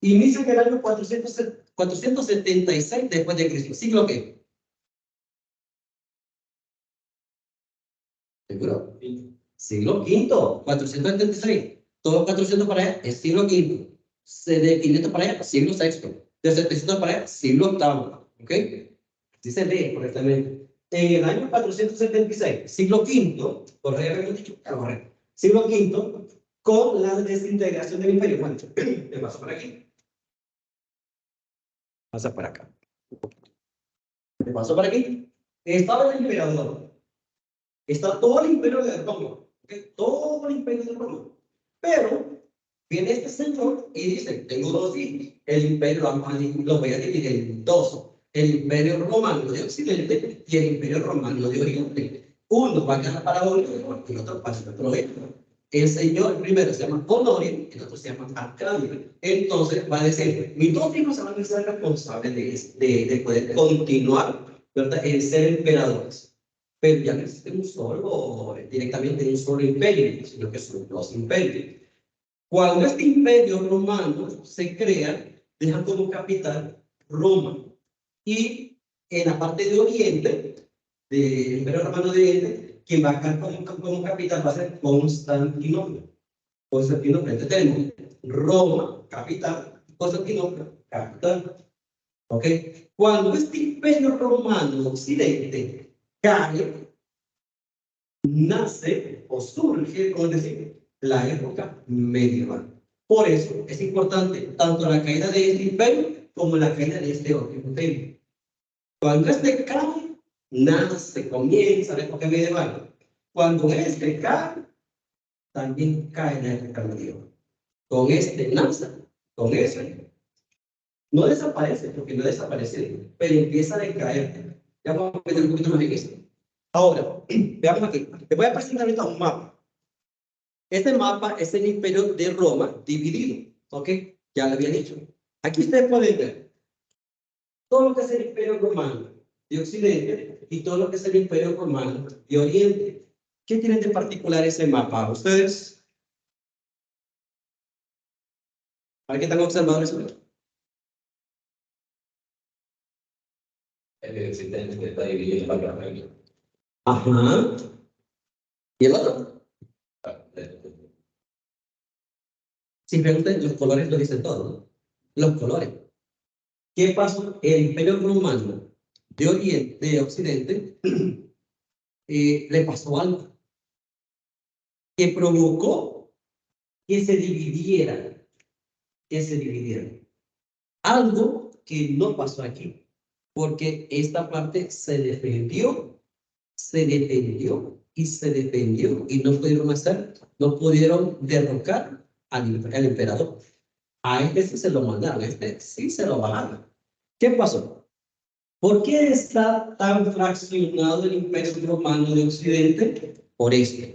Inicia en el año 476 después de Cristo. ¿Siglo qué? ¿Seguro? Siglo V, 476. Todo 400 para allá es siglo V. De 500 para allá, siglo VI. De 700 para allá, siglo VIII. ¿Ok? Así se lee correctamente. En el año 476, siglo V, correctamente dicho, correcto. Siglo V, con la desintegración del imperio. Bueno, me paso por aquí. Pasa por acá. Me paso por aquí. Estaba el emperador. Está todo el imperio de Roma. ¿Okay? Todo el imperio de Roma. Pero viene este señor y dice, tengo dos hijos. El imperio lo voy a dividir en dos. El imperio romano de Occidente y el imperio romano de Oriente. Uno va a quedar para Oriente y el otro para el otro. El señor primero se llama Honorio y el otro se llama Arcadio. Entonces va a decir, mis dos hijos se van a ser responsables de poder continuar, ¿verdad?, en ser emperadores. Pero ya no existe directamente un solo imperio, sino que son dos imperios. Cuando este imperio romano se crea, dejan como capital Roma. Y en la parte de Oriente, del imperio romano de Oriente, quien va a quedar como capital va a ser Constantinopla. Constantinopla, entonces tenemos Roma, capital, Constantinopla, capital. ¿Ok? Cuando este imperio romano occidente cae, nace o surge, como decir, la época medieval. Por eso es importante tanto la caída de este imperio como la caída de este otro imperio. Cuando este cae, nace, comienza la época medieval. Cuando este cae, también cae la época medieval. Con este nace, con ese no desaparece, porque no desaparece, pero empieza a decaer. Ya vamos a meter un poquito más en eso. Ahora, veamos aquí. Te voy a presentar ahorita un mapa. Este mapa es el imperio de Roma dividido. ¿Ok? Ya lo había dicho. Aquí ustedes pueden ver todo lo que es el imperio romano de Occidente y todo lo que es el imperio romano de Oriente. ¿Qué tienen de particular ese mapa? ¿Ustedes? ¿Para qué están observando eso? El occidente está dividido en varios reinos. Ajá. ¿Y el otro? Simplemente los colores lo dicen todo, ¿no? Los colores. ¿Qué pasó? El imperio romano de Oriente, de Occidente, le pasó algo. que provocó que se dividieran. Algo que no pasó aquí, porque esta parte se defendió y se defendió y no pudieron derrocar al emperador. A este sí se lo mandaron, a este sí se lo bajaron. ¿Qué pasó? ¿Por qué está tan fraccionado el Imperio Romano de Occidente? Por esto.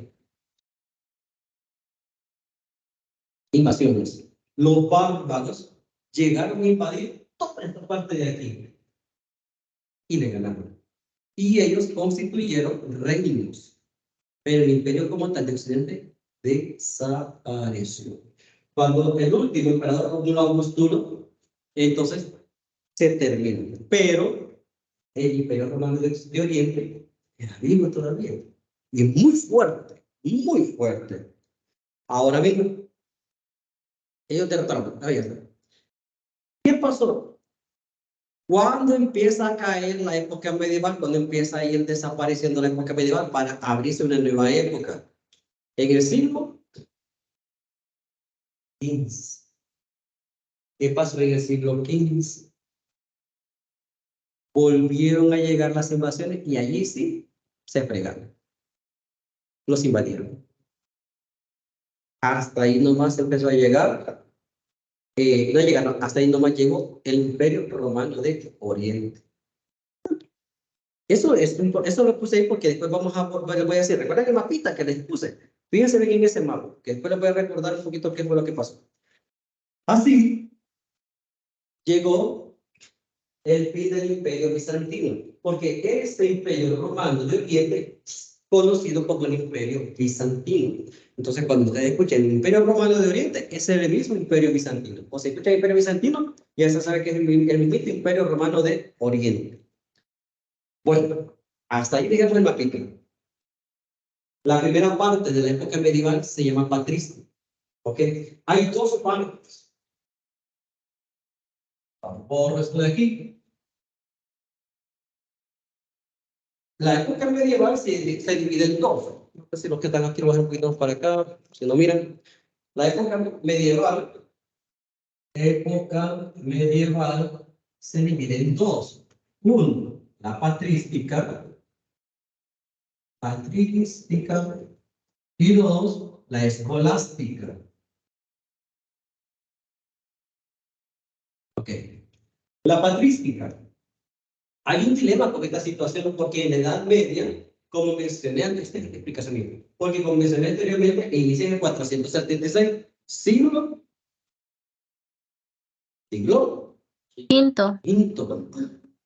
Invasiones. Los bárbaros llegaron a invadir toda esta parte de aquí y le ganaron. Y ellos constituyeron reinos, pero el imperio como tal de Occidente desapareció. Cuando el último emperador Rómulo Augusto, entonces se terminó. Pero el imperio romano de Oriente era vivo todavía y muy fuerte, muy fuerte. Ahora mismo, ellos derrotaron. ¿Qué pasó? ¿Cuándo empieza a caer la época medieval? ¿Cuándo empieza a ir desapareciendo la época medieval para abrirse una nueva época? En el siglo XV. ¿Qué pasó en el siglo XV? Volvieron a llegar las invasiones y allí sí se fregaron. Los invadieron. Hasta ahí nomás empezó a llegar. No llegaron, hasta ahí nomás llegó el Imperio Romano de Oriente. Eso lo puse ahí porque después les voy a decir, recuerden el mapita que les puse. Fíjense bien en ese mapa, que después les voy a recordar un poquito qué fue lo que pasó. Así llegó el fin del Imperio Bizantino, porque este Imperio Romano de Oriente conocido como el Imperio Bizantino. Entonces, cuando ustedes escuchen el Imperio Romano de Oriente, es el mismo Imperio Bizantino. O se escucha el Imperio Bizantino, ya se sabe que es el mismo Imperio Romano de Oriente. Bueno, hasta ahí digamos el mapita. La primera parte de la época medieval se llama patrismo. ¿Ok? Hay dos partes. Por esto de aquí. La época medieval se divide en dos. No sé si los que están aquí lo van un poquito para acá. Si no, miran. La época medieval se divide en dos. Uno, la patrística. Y dos, la escolástica. Ok. La patrística. Hay un dilema con esta situación porque en la Edad Media, como mencioné antes, explicación, porque como mencioné anteriormente, inicia en el 476, siglo Quinto.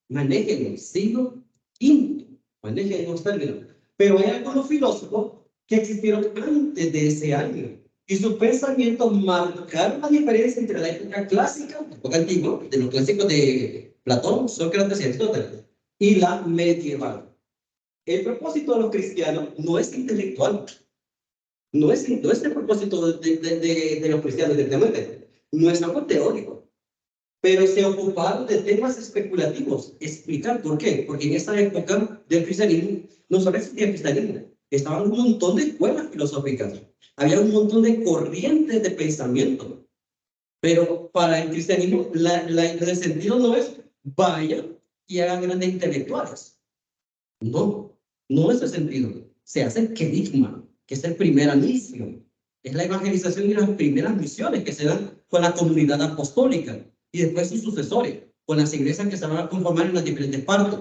Manejen el siglo V, manejen los términos. Pero hay algunos filósofos que existieron antes de ese año y sus pensamientos marcaron la diferencia entre la época clásica, la época antigua, de los clásicos de Platón, Sócrates y Aristóteles, y la medieval. El propósito de los cristianos no es intelectual, no es el propósito de los cristianos directamente, no es algo teórico, pero se ocuparon de temas especulativos. Explicar por qué, porque en esa época del cristianismo no solo existía el cristianismo, estaban un montón de escuelas filosóficas, había un montón de corrientes de pensamiento, pero para el cristianismo el sentido no es vaya y hagan grandes intelectuales. No es el sentido. Se hace el querigma, que es el primer anuncio. Es la evangelización y las primeras misiones que se dan con la comunidad apostólica y después sus sucesores, con las iglesias que se van a conformar en las diferentes partes.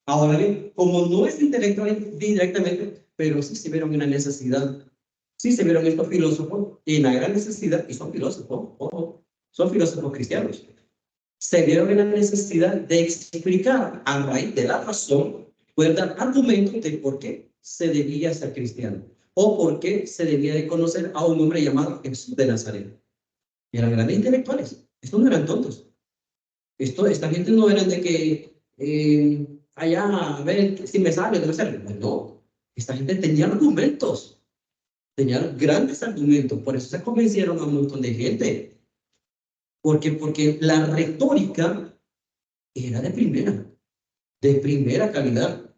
Ahora bien, como no es intelectual directamente, pero sí se vieron una necesidad, sí se vieron estos filósofos en la gran necesidad, y son filósofos, son filósofos cristianos, se vieron en la necesidad de explicar a raíz de la razón, poder dar argumentos de por qué se debía ser cristiano o por qué se debía de conocer a un hombre llamado Jesús de Nazaret. Y eran grandes intelectuales, estos no eran tontos. Esta gente no eran de que allá, a ver si me sale, no me sale. No, esta gente tenía argumentos, tenían grandes argumentos, por eso se convencieron a un montón de gente. Porque la retórica era de primera calidad.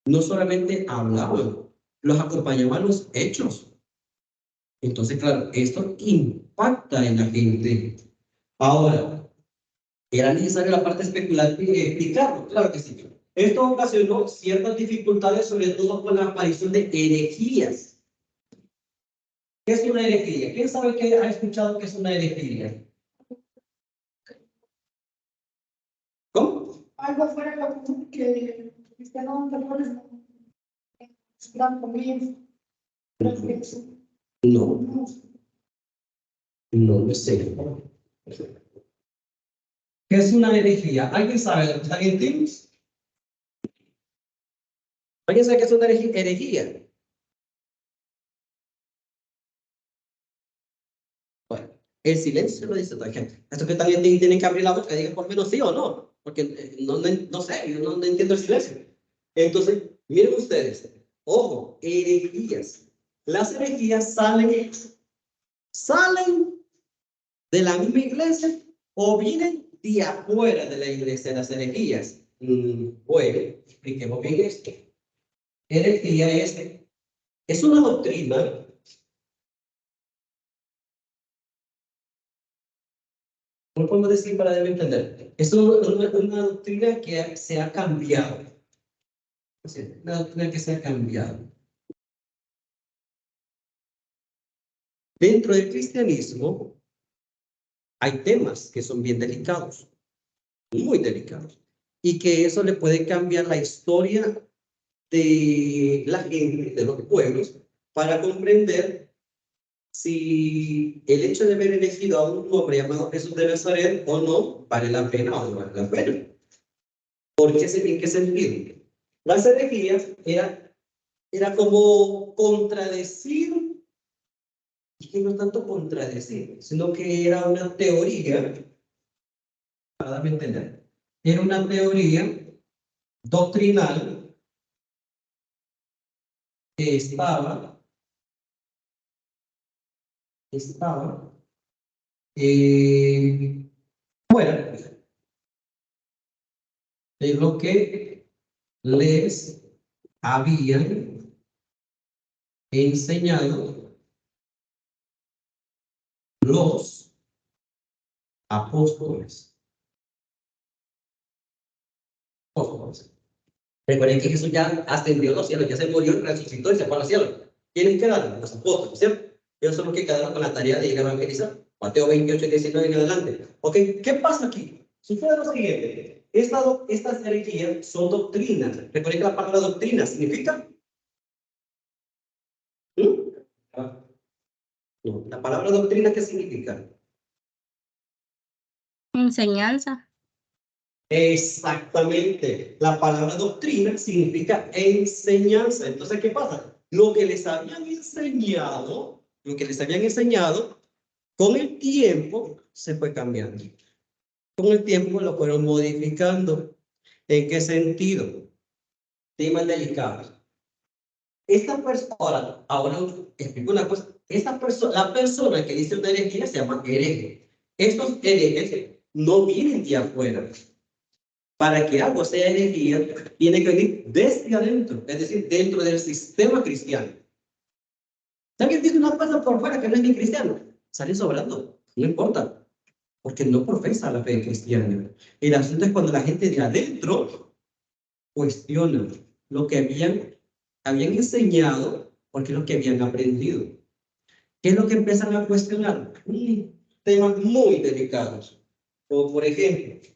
No solamente hablaban, los acompañaban los hechos. Entonces, claro, esto impacta en la gente. Ahora, ¿era necesaria la parte especular explicarlo? Claro que sí. Esto ocasionó ciertas dificultades, sobre todo con la aparición de herejías. ¿Qué es una herejía? ¿Quién sabe qué ha escuchado que es una herejía? ¿Cómo? Algo fuera de lo común que los cristianos anteriores no esperan conmigo. No, no sé. ¿Qué es una herejía? ¿Alguien sabe lo que están en Teams? ¿Alguien sabe qué es una herejía? Bueno, el silencio lo dice toda gente. Estos que están en Teams tienen que abrir la boca y digan por menos sí o no, porque no sé, yo no entiendo el silencio. Entonces, miren ustedes, ojo, herejías. Las herejías salen de la misma iglesia o vienen de afuera de la iglesia, las herejías. Bueno, expliquemos bien esto. Herejía es una doctrina ¿cómo podemos decir para debe entender? Es una doctrina que se ha cambiado. Una doctrina que se ha cambiado. Dentro del cristianismo hay temas que son bien delicados, muy delicados, y que eso le puede cambiar la historia de la gente, de los pueblos, para comprender si el hecho de haber elegido a un hombre llamado Jesús de Nazaret o no vale la pena o no vale la pena. ¿Por qué? ¿En qué sentido? Las herejías era como contradecir, y que no tanto contradecir, sino que era una teoría, para darme a entender, era una teoría doctrinal que estaba fuera de lo que les habían enseñado los apóstoles. Recuerden que Jesús ya ascendió a los cielos, ya se murió, resucitó y se fue a los cielos. ¿Quiénes quedaron? Los apóstoles, ¿cierto? Ellos son los que quedaron con la tarea de ir a evangelizar. Mateo 28, 19 en adelante. ¿Ok? ¿Qué pasa aquí? Sucede lo siguiente. Estas herejías son doctrinas. Recuerden que la palabra doctrina significa... No, la palabra doctrina, ¿qué significa? Enseñanza. Exactamente. La palabra doctrina significa enseñanza. Entonces, ¿qué pasa? Lo que les habían enseñado, con el tiempo se fue cambiando. Con el tiempo lo fueron modificando. ¿En qué sentido? Temas delicados. Esta persona, ahora explico una cosa. La persona que dice una herejía se llama hereje. Estos herejes no vienen de afuera. Para que algo sea herejía, tiene que venir desde adentro, es decir, dentro del sistema cristiano. Si alguien dice una cosa por fuera que no es ni cristiano, sale sobrando, no importa, porque no profesa la fe cristiana. El asunto es cuando la gente de adentro cuestiona lo que habían enseñado, porque es lo que habían aprendido. ¿Qué es lo que empiezan a cuestionar? Temas muy delicados, como por ejemplo,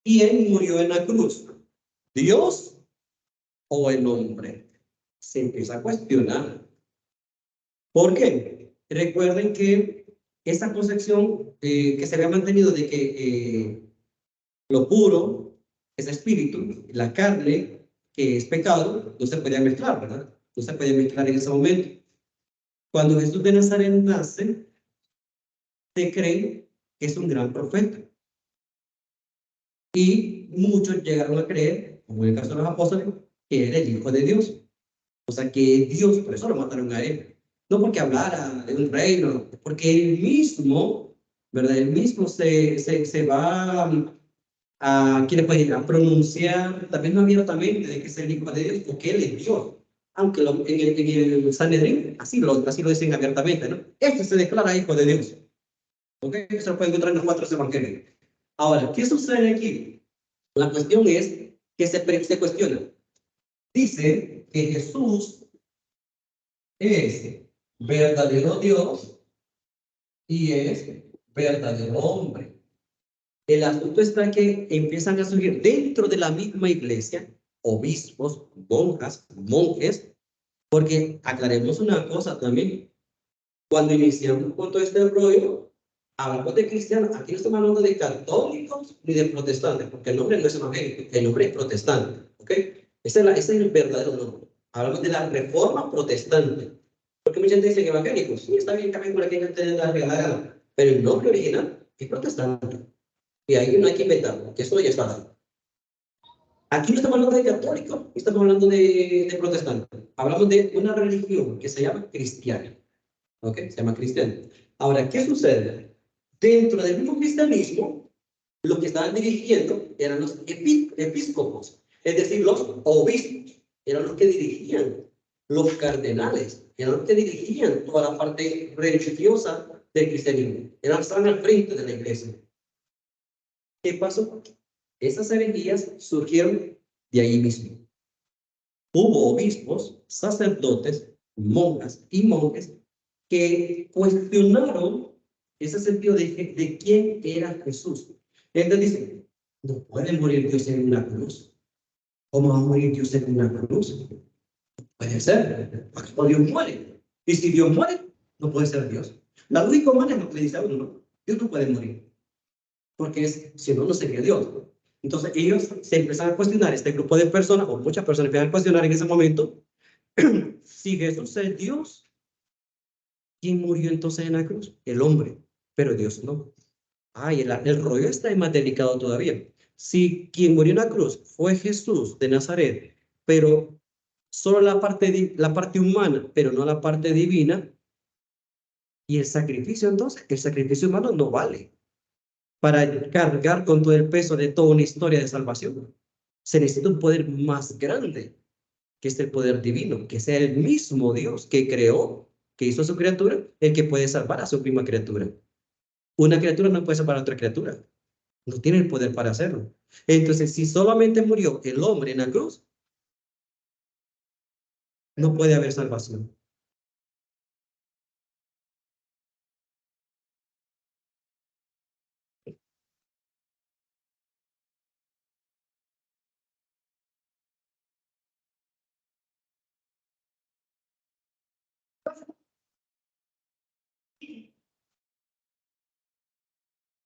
¿quién murió en la cruz? ¿Dios o el hombre? Se empieza a cuestionar. ¿Por qué? Recuerden que esa concepción que se había mantenido de que lo puro es espíritu, la carne, que es pecado, no se podía mezclar, ¿verdad? No se podía mezclar en ese momento. Cuando Jesús de Nazaret nace, se cree que es un gran profeta. Y muchos llegaron a creer, como en el caso de los apóstoles, que era el Hijo de Dios. O sea, que Dios, por eso lo mataron a él. No porque hablara de un reino, porque él mismo, ¿verdad? Él mismo se va ¿quién le puede ir a pronunciar también no abiertamente de que es el Hijo de Dios o que Él es Dios? Aunque en el Sanedrín así lo dicen abiertamente, ¿no? Este se declara Hijo de Dios. ¿Ok? Eso lo pueden encontrar en los 4 evangelios. Ahora, ¿qué sucede aquí? La cuestión es que se cuestiona. Dice que Jesús es verdadero Dios y es verdadero hombre. El asunto está que empiezan a surgir dentro de la misma iglesia obispos, monjas, monjes, porque aclaremos una cosa también. Cuando iniciamos con todo este rollo, hablamos de cristianos, aquí no estamos hablando de católicos ni de protestantes, porque el nombre no es evangélico, el nombre es protestante, ¿ok? Ese es el verdadero nombre. Hablamos de la reforma protestante. Porque mucha gente dice evangélicos, sí, está bien, también por aquí gente de la regalada, pero el nombre original es protestante. Y ahí no hay que inventarlo, que eso ya está dado. Aquí no estamos hablando de católicos, estamos hablando de protestantes. Hablamos de una religión que se llama cristiana. ¿Ok? Se llama cristiano. Ahora, ¿qué sucede? Dentro del mismo cristianismo, los que estaban dirigiendo eran los episcopos, es decir, los obispos, eran los que dirigían, los cardenales, eran los que dirigían toda la parte religiosa del cristianismo, eran los que estaban al frente de la iglesia. ¿Qué pasó? Esas herejías surgieron de ahí mismo. Hubo obispos, sacerdotes, monjas y monjes que cuestionaron ese sentido de quién era Jesús. Entonces dicen, no puede morir Dios en una cruz. ¿Cómo va a morir Dios en una cruz? Puede ser, porque Dios muere. Y si Dios muere, no puede ser Dios. La lógica humana es lo que le dice a uno, ¿no? Dios no puede morir, porque si no, no sería Dios. Entonces ellos se empezaron a cuestionar, este grupo de personas, o muchas personas empezaron a cuestionar en ese momento, si Jesús es Dios, ¿quién murió entonces en la cruz? El hombre, pero Dios no. Ay, el rollo está más delicado todavía. Si quien murió en la cruz fue Jesús de Nazaret, pero solo la parte humana, pero no la parte divina, y el sacrificio entonces, el sacrificio humano no vale para cargar con todo el peso de toda una historia de salvación. Se necesita un poder más grande, que es el poder divino, que sea el mismo Dios que creó, que hizo a su criatura, el que puede salvar a su misma criatura. Una criatura no puede salvar a otra criatura. No tiene el poder para hacerlo. Entonces, si solamente murió el hombre en la cruz, no puede haber salvación.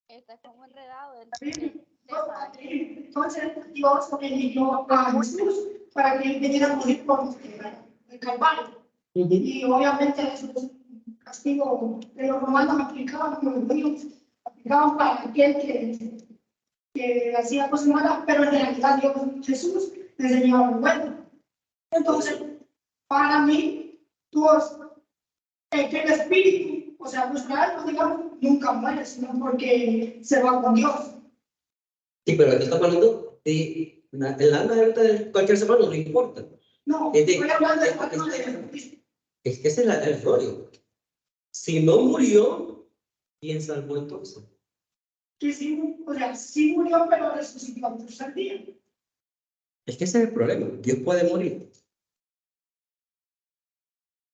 Está como enredado el tema. Entonces Dios eligió a Jesús para que él viniera a morir por el Calvario. Y obviamente eso es un castigo de los romanos aplicaban, los judíos aplicaban para aquel que hacía cosas malas, pero en realidad Dios, Jesús, le enseñaba lo bueno. Entonces, para mí, Dios, que el espíritu, o sea, nuestra alma, digamos, nunca muere, sino porque se va con Dios. Sí, pero aquí estamos hablando de el alma de cualquier ser humano, no importa. No, Es de- estoy hablando de es- alma de es- Jesucristo. Es que ese es el rollo. Si no murió, ¿quién salvó entonces? Que sí, o sea, sí murió, pero resucitó al tercer día. Es que ese es el problema. Dios puede morir.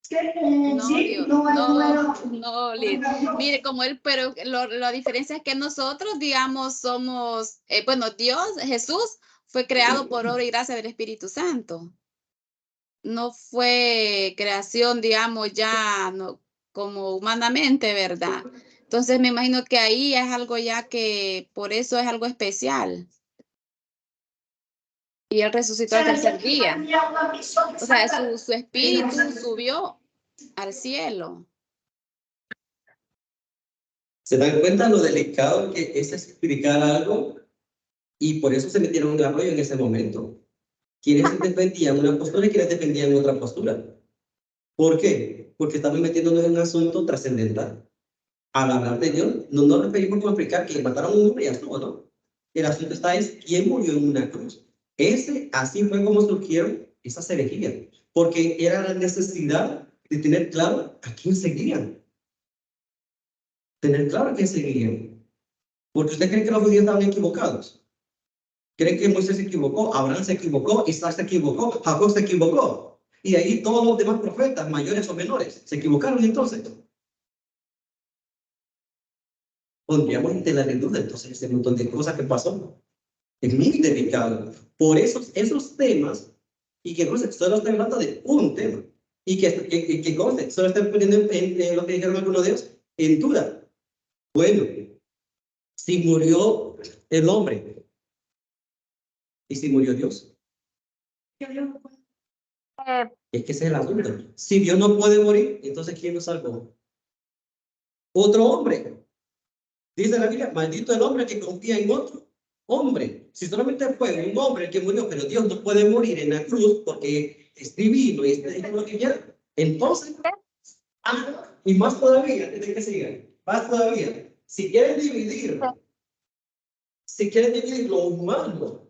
Es que No, sí, Dios, no es bueno. no, Liz. Mire, como él, pero la diferencia es que nosotros, digamos, somos, bueno, Dios, Jesús, fue creado por obra y gracia del Espíritu Santo. No fue creación, digamos, ya no, como humanamente, ¿verdad? Entonces me imagino que ahí es algo ya que por eso es algo especial. Y él resucitó al tercer día. O sea, su espíritu subió al cielo. ¿Se dan cuenta lo delicado que es explicar algo? Y por eso se metieron en el rollo en ese momento. Quienes defendían una postura y quienes defendían otra postura. ¿Por qué? Porque estamos metiéndonos en un asunto trascendental. Al hablar de Dios, no nos referimos a explicar que mataron a un hombre y ya estuvo, ¿no? El asunto está es quién murió en una cruz. Así fue como surgieron esas herejías, porque era la necesidad de tener claro a quién seguían. Tener claro a quién seguían. Porque usted cree que los judíos estaban equivocados. ¿Creen que Moisés se equivocó? Abraham se equivocó, Isaac se equivocó, Jacob se equivocó. Y ahí todos los demás profetas, mayores o menores, se equivocaron entonces. Pondríamos en tela de duda entonces ese montón de cosas que pasó. Es muy delicado. Por eso esos temas, y que conste, solo estoy hablando de un tema, y que conste, solo estoy poniendo en lo que dijeron algunos de ellos en duda. Bueno, si murió el hombre, ¿y si murió Dios? Eh, Es que ese es el asunto. Si Dios no puede morir, entonces ¿quién nos salvó? Otro hombre. Dice la Biblia, maldito el hombre que confía en otro hombre. Si solamente fue un hombre el que murió, pero Dios no puede morir en la cruz porque es divino y es lo que quiera. Entonces, y más todavía, ¿de qué siga? Más todavía, si quieren dividir lo humano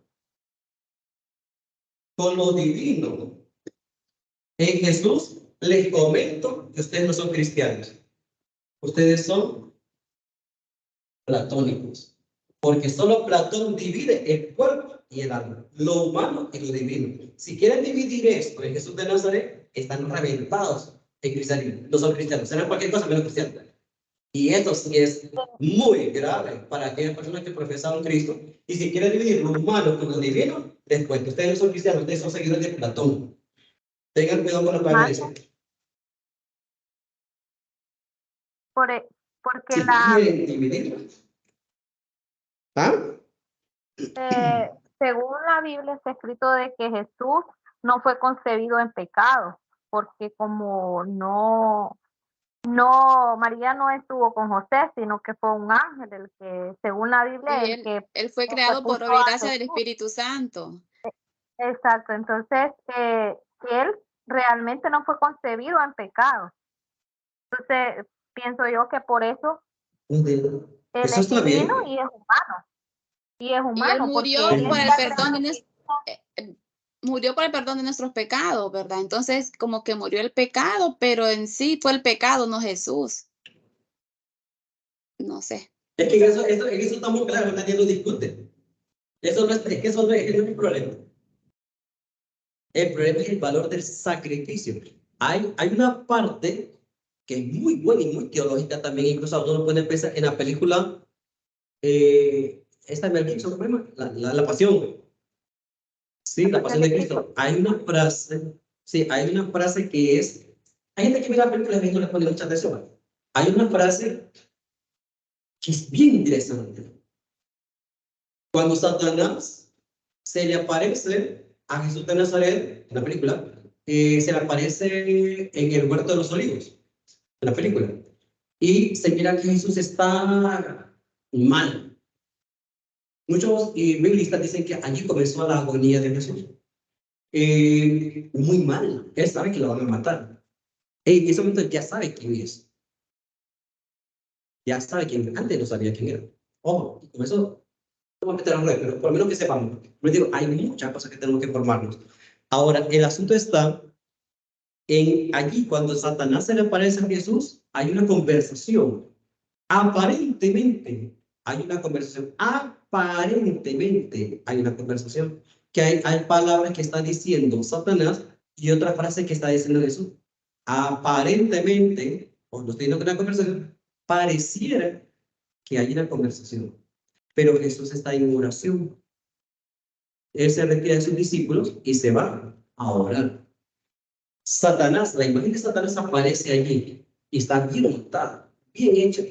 con lo divino, en Jesús les comento que ustedes no son cristianos. Ustedes son platónicos. Porque solo Platón divide el cuerpo y el alma, lo humano y lo divino. Si quieren dividir esto en Jesús de Nazaret, están reventados en cristianismo. No son cristianos, serán cualquier cosa menos cristianos. Y esto sí es muy grave para aquellas personas que profesan a Cristo. Y si quieren dividir lo humano con lo divino, les cuento, ustedes no son cristianos, ustedes son seguidores de Platón. Tengan cuidado con lo que van a decir. porque Si quieren dividir. ¿Ah? según la Biblia está escrito de que Jesús no fue concebido en pecado, porque como María no estuvo con José, sino que fue un ángel el que, según la Biblia, Y él fue creado por puso obra y a gracia del Jesús. Espíritu Santo. Exacto, entonces él realmente no fue concebido en pecado. Entonces pienso yo que por eso él Eso es está bien. divino y es humano. Y es Y él humano murió porque él por el está perdón de creado. murió por el perdón de nuestros pecados, ¿verdad? Entonces, como que murió el pecado, pero en sí fue el pecado, no Jesús. No sé. Es que en eso estamos claros, nadie lo discute. Eso no es que eso no es un problema. El problema es el valor del sacrificio. Hay una parte que es muy buena y muy teológica también, incluso uno puede pensar en la película, esta Mel Gibson, ¿cómo se llama? La Pasión. Sí, la Pasión de Cristo. Hay una frase que es, hay gente que mira la película y no le pone mucha atención. Hay una frase que es bien interesante. Cuando Satanás se le aparece a Jesús de Nazaret, en la película, se le aparece en el huerto de los olivos, en la película. Y se mira que Jesús está mal. Muchos biblistas dicen que allí comenzó la agonía de Jesús. Muy mal. Él sabe que lo van a matar. En ese momento ya sabe quién es. Ya sabe quién es. Antes no sabía quién era. Ojo, y con eso no vamos a meter a red, pero por lo menos que sepamos. Pero digo, hay muchas cosas que tenemos que formarnos. Ahora, el asunto está en allí, cuando Satanás se le aparece a Jesús, hay una conversación. Aparentemente hay una conversación. Aparentemente hay una conversación. Que hay palabras que está diciendo Satanás y otra frase que está diciendo Jesús. Aparentemente, cuando estoy en una conversación, pareciera que hay una conversación. Pero Jesús está en oración. Él se retira de sus discípulos y se va a orar. Satanás, la imagen de Satanás aparece allí y está bien montada, bien hecha.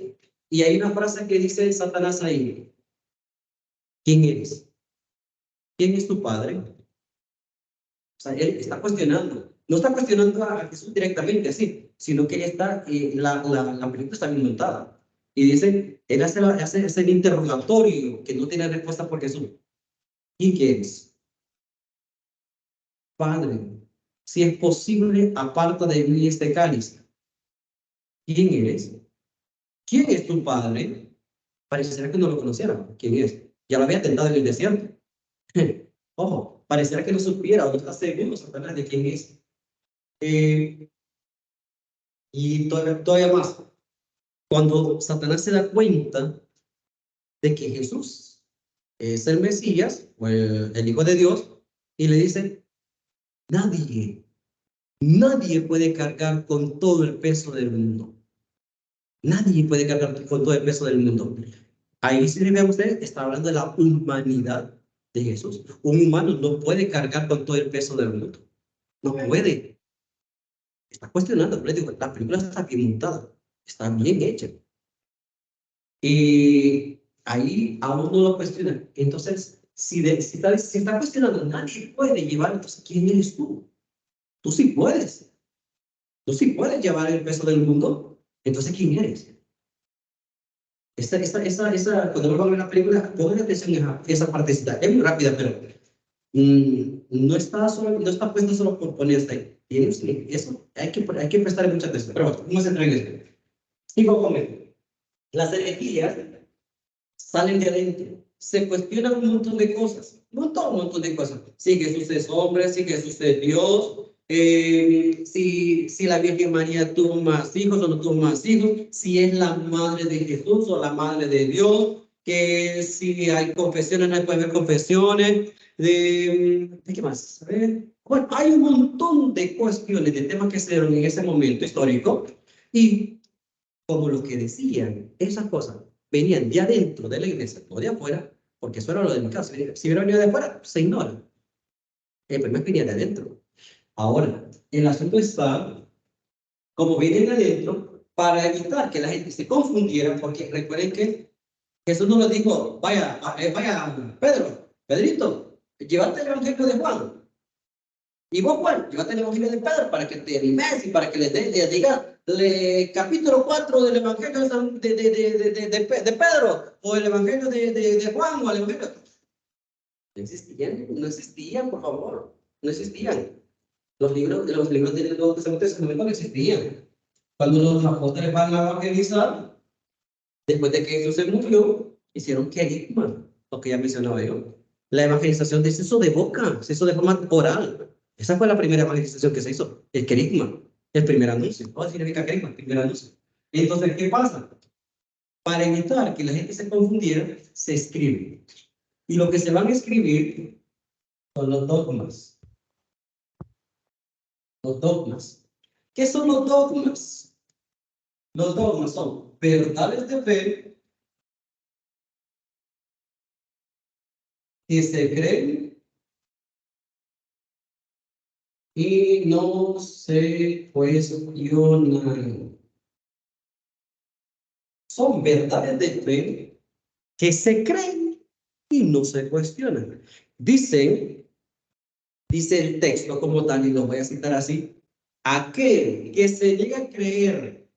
Y hay una frase que dice Satanás ahí: ¿quién eres? ¿Quién es tu padre? O sea, él está cuestionando. No está cuestionando a Jesús directamente así, sino que está, la película está bien montada. Y dice, él hace el interrogatorio que no tiene respuesta por Jesús. ¿Y qué es? Padre, si es posible, aparta de mí este cáliz. ¿Quién eres? ¿Quién es tu padre? Parecería que no lo conociera. ¿Quién es? Ya lo había tentado en el desierto. Ojo, pareciera que no supiera o no está seguro Satanás de quién es. Y todavía más, cuando Satanás se da cuenta de que Jesús es el Mesías o el Hijo de Dios, y le dice, nadie puede cargar con todo el peso del mundo. Nadie puede cargar con todo el peso del mundo. Ahí, si vean ustedes, está hablando de la humanidad de Jesús. Un humano no puede cargar con todo el peso del mundo. No puede. Está cuestionando, pero les digo, la película está bien montada, está bien hecha. Y ahí aún no lo cuestiona. Entonces, si está cuestionando, nadie puede llevar, entonces, ¿quién eres tú? Tú sí puedes. Tú sí puedes llevar el peso del mundo. Entonces, ¿quién eres? Cuando uno va a ver la película, pongan atención a esa partecita. Es muy rápida, pero no está puesto solo por ponerse ahí. Eso hay que prestar mucha atención. Pero bueno, vamos a entrar en esto. Sigo con esto. Las herejías salen de adentro, se cuestionan un montón de cosas, un montón de cosas. Si Jesús es hombre, si Jesús es Dios, si la Virgen María tuvo más hijos o no tuvo más hijos, si es la madre de Jesús o la madre de Dios, que si hay confesiones, no puede haber confesiones, ¿de qué más? A ver. Bueno, hay un montón de cuestiones, de temas que se dieron en ese momento histórico, y como lo que decían, esas cosas venían de adentro de la iglesia, no de afuera, porque eso era lo de mi caso. Si hubiera venido de afuera, se ignora. El problema venía de adentro. Ahora, el asunto está, como viene de adentro, para evitar que la gente se confundiera, porque recuerden que Jesús no le dijo, vaya, Pedrito, llévate el evangelio de Juan. Y vos, Juan, llévate el evangelio de Pedro para que te animes y para que le diga capítulo 4 del evangelio de Pedro, o el evangelio de Juan, o el evangelio. No existían, por favor, no existían. Los libros del Nuevo Testamento en ese momento no existían. Cuando los apóstoles van a evangelizar, después de que Jesús se murió, hicieron querigma, lo que ya mencionaba yo. La evangelización se hizo de boca, se hizo de forma oral. Esa fue la primera evangelización que se hizo, el querigma, el primer anuncio. ¿Qué significa querigma? El primer anuncio. Entonces, ¿qué pasa? Para evitar que la gente se confundiera, se escribe. Y lo que se van a escribir son los dogmas. Los dogmas. ¿Qué son los dogmas? Los dogmas son verdades de fe que se creen y no se cuestionan. Son verdades de fe que se creen y no se cuestionan. Dice el texto como tal, y lo voy a citar así, aquel que se niega a creer,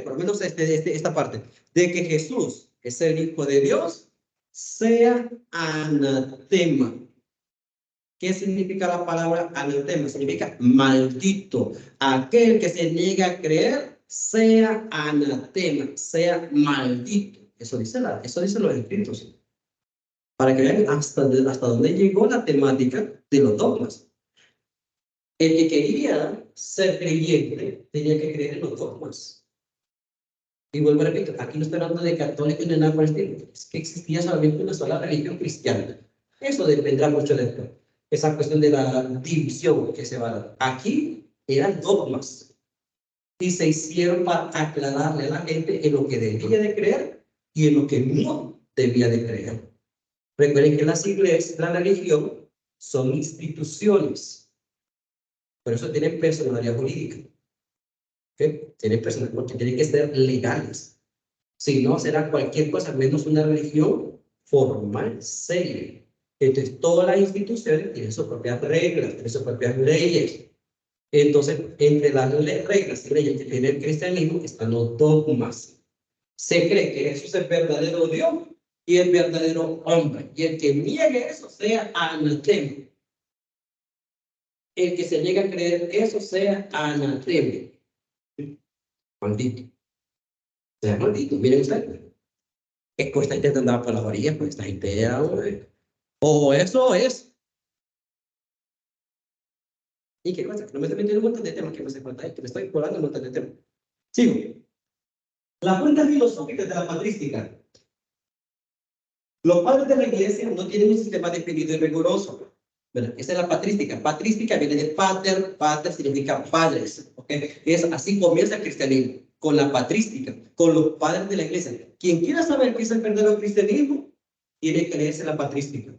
por lo menos esta parte, de que Jesús es el Hijo de Dios, sea anatema. ¿Qué significa la palabra anatema? Significa maldito. Aquel que se niega a creer, sea anatema, sea maldito. Eso dice los escritos. Para que vean hasta dónde llegó la temática de los dogmas. El que quería ser creyente tenía que creer en los dogmas. Y vuelvo a repetir, aquí no estoy hablando de católico ni nada por el estilo. Es que existía solamente una sola religión cristiana. Eso dependerá mucho de esa cuestión de la división que se va a dar. Aquí eran dogmas. Y se hicieron para aclararle a la gente en lo que debía de creer y en lo que no debía de creer. Recuerden que las iglesias, la religión, son instituciones. Por eso tienen personalidad jurídica. ¿Okay? Tienen personalidad porque tienen que ser legales. Si no, será cualquier cosa menos una religión formal, seria. Entonces, todas las instituciones tienen sus propias reglas, tienen sus propias leyes. Entonces, entre las reglas y leyes que tiene el cristianismo están los dogmas. Se cree que Jesús es verdadero Dios y el verdadero hombre. Y el que niegue eso sea anatema. El que se niega a creer eso sea anatema. Maldito. Sea maldito. Miren ustedes. Es que esta gente andaba por las orillas, pues esta gente era, o eso es. ¿Y qué cosa? Que no me estoy metiendo un montón de temas que no sé cuánto hay, que me estoy colando un montón de temas. Sigo. La fuente filosófica de la patrística. Los padres de la iglesia no tienen un sistema definido y riguroso. ¿Verdad? Esa es la patrística. Patrística viene de pater, pater significa padres. ¿Okay? Es así comienza el cristianismo, con la patrística, con los padres de la iglesia. Quien quiera saber qué es el verdadero cristianismo, tiene que leerse la patrística.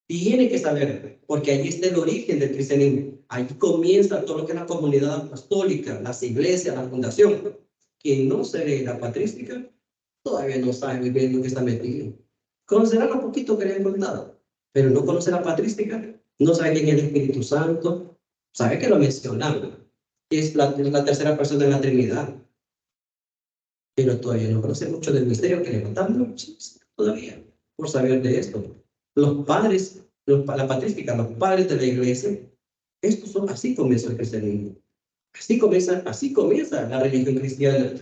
Tiene que saber, porque ahí está el origen del cristianismo. Ahí comienza todo lo que es la comunidad apostólica, las iglesias, la fundación. Quien no se lee la patrística, todavía no sabe muy bien lo que está metido. Conocerá lo poquito que le han contado, pero no conoce la patrística, no sabe quién es el Espíritu Santo, sabe que lo mencionamos, que es la tercera persona de la Trinidad, pero todavía no conoce mucho del misterio que le contamos todavía, por saber de esto. Los padres, la patrística, los padres de la iglesia, estos son, así comienza el cristianismo, así comienza la religión cristiana.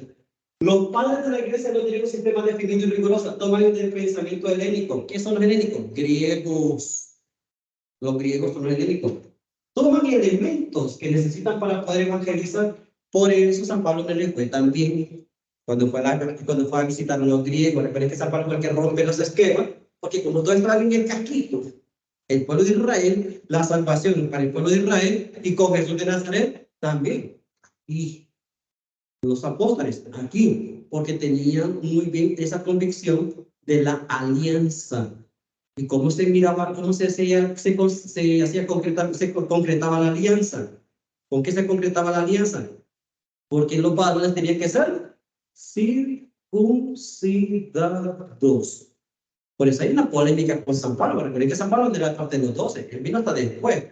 Los padres de la iglesia no tienen un sistema definido y riguroso, toman el pensamiento helénico. ¿Qué son los helénicos? Griegos. Los griegos son los helénicos. Toman elementos que necesitan para poder evangelizar. Por eso San Pablo me lo cuenta también. Cuando fue a visitar a los griegos, recuerden que San Pablo fue el que rompe los esquemas, porque como todo estaba en el casquito, el pueblo de Israel, la salvación para el pueblo de Israel, y con Jesús de Nazaret también. Y los apóstoles aquí, porque tenían muy bien esa convicción de la alianza y cómo se miraba, cómo se concretaba la alianza. ¿Con qué se concretaba la alianza? Porque los varones tenían que ser circuncidados. Por eso hay una polémica con San Pablo. Recuerden que San Pablo no era parte de los 12, él vino hasta después.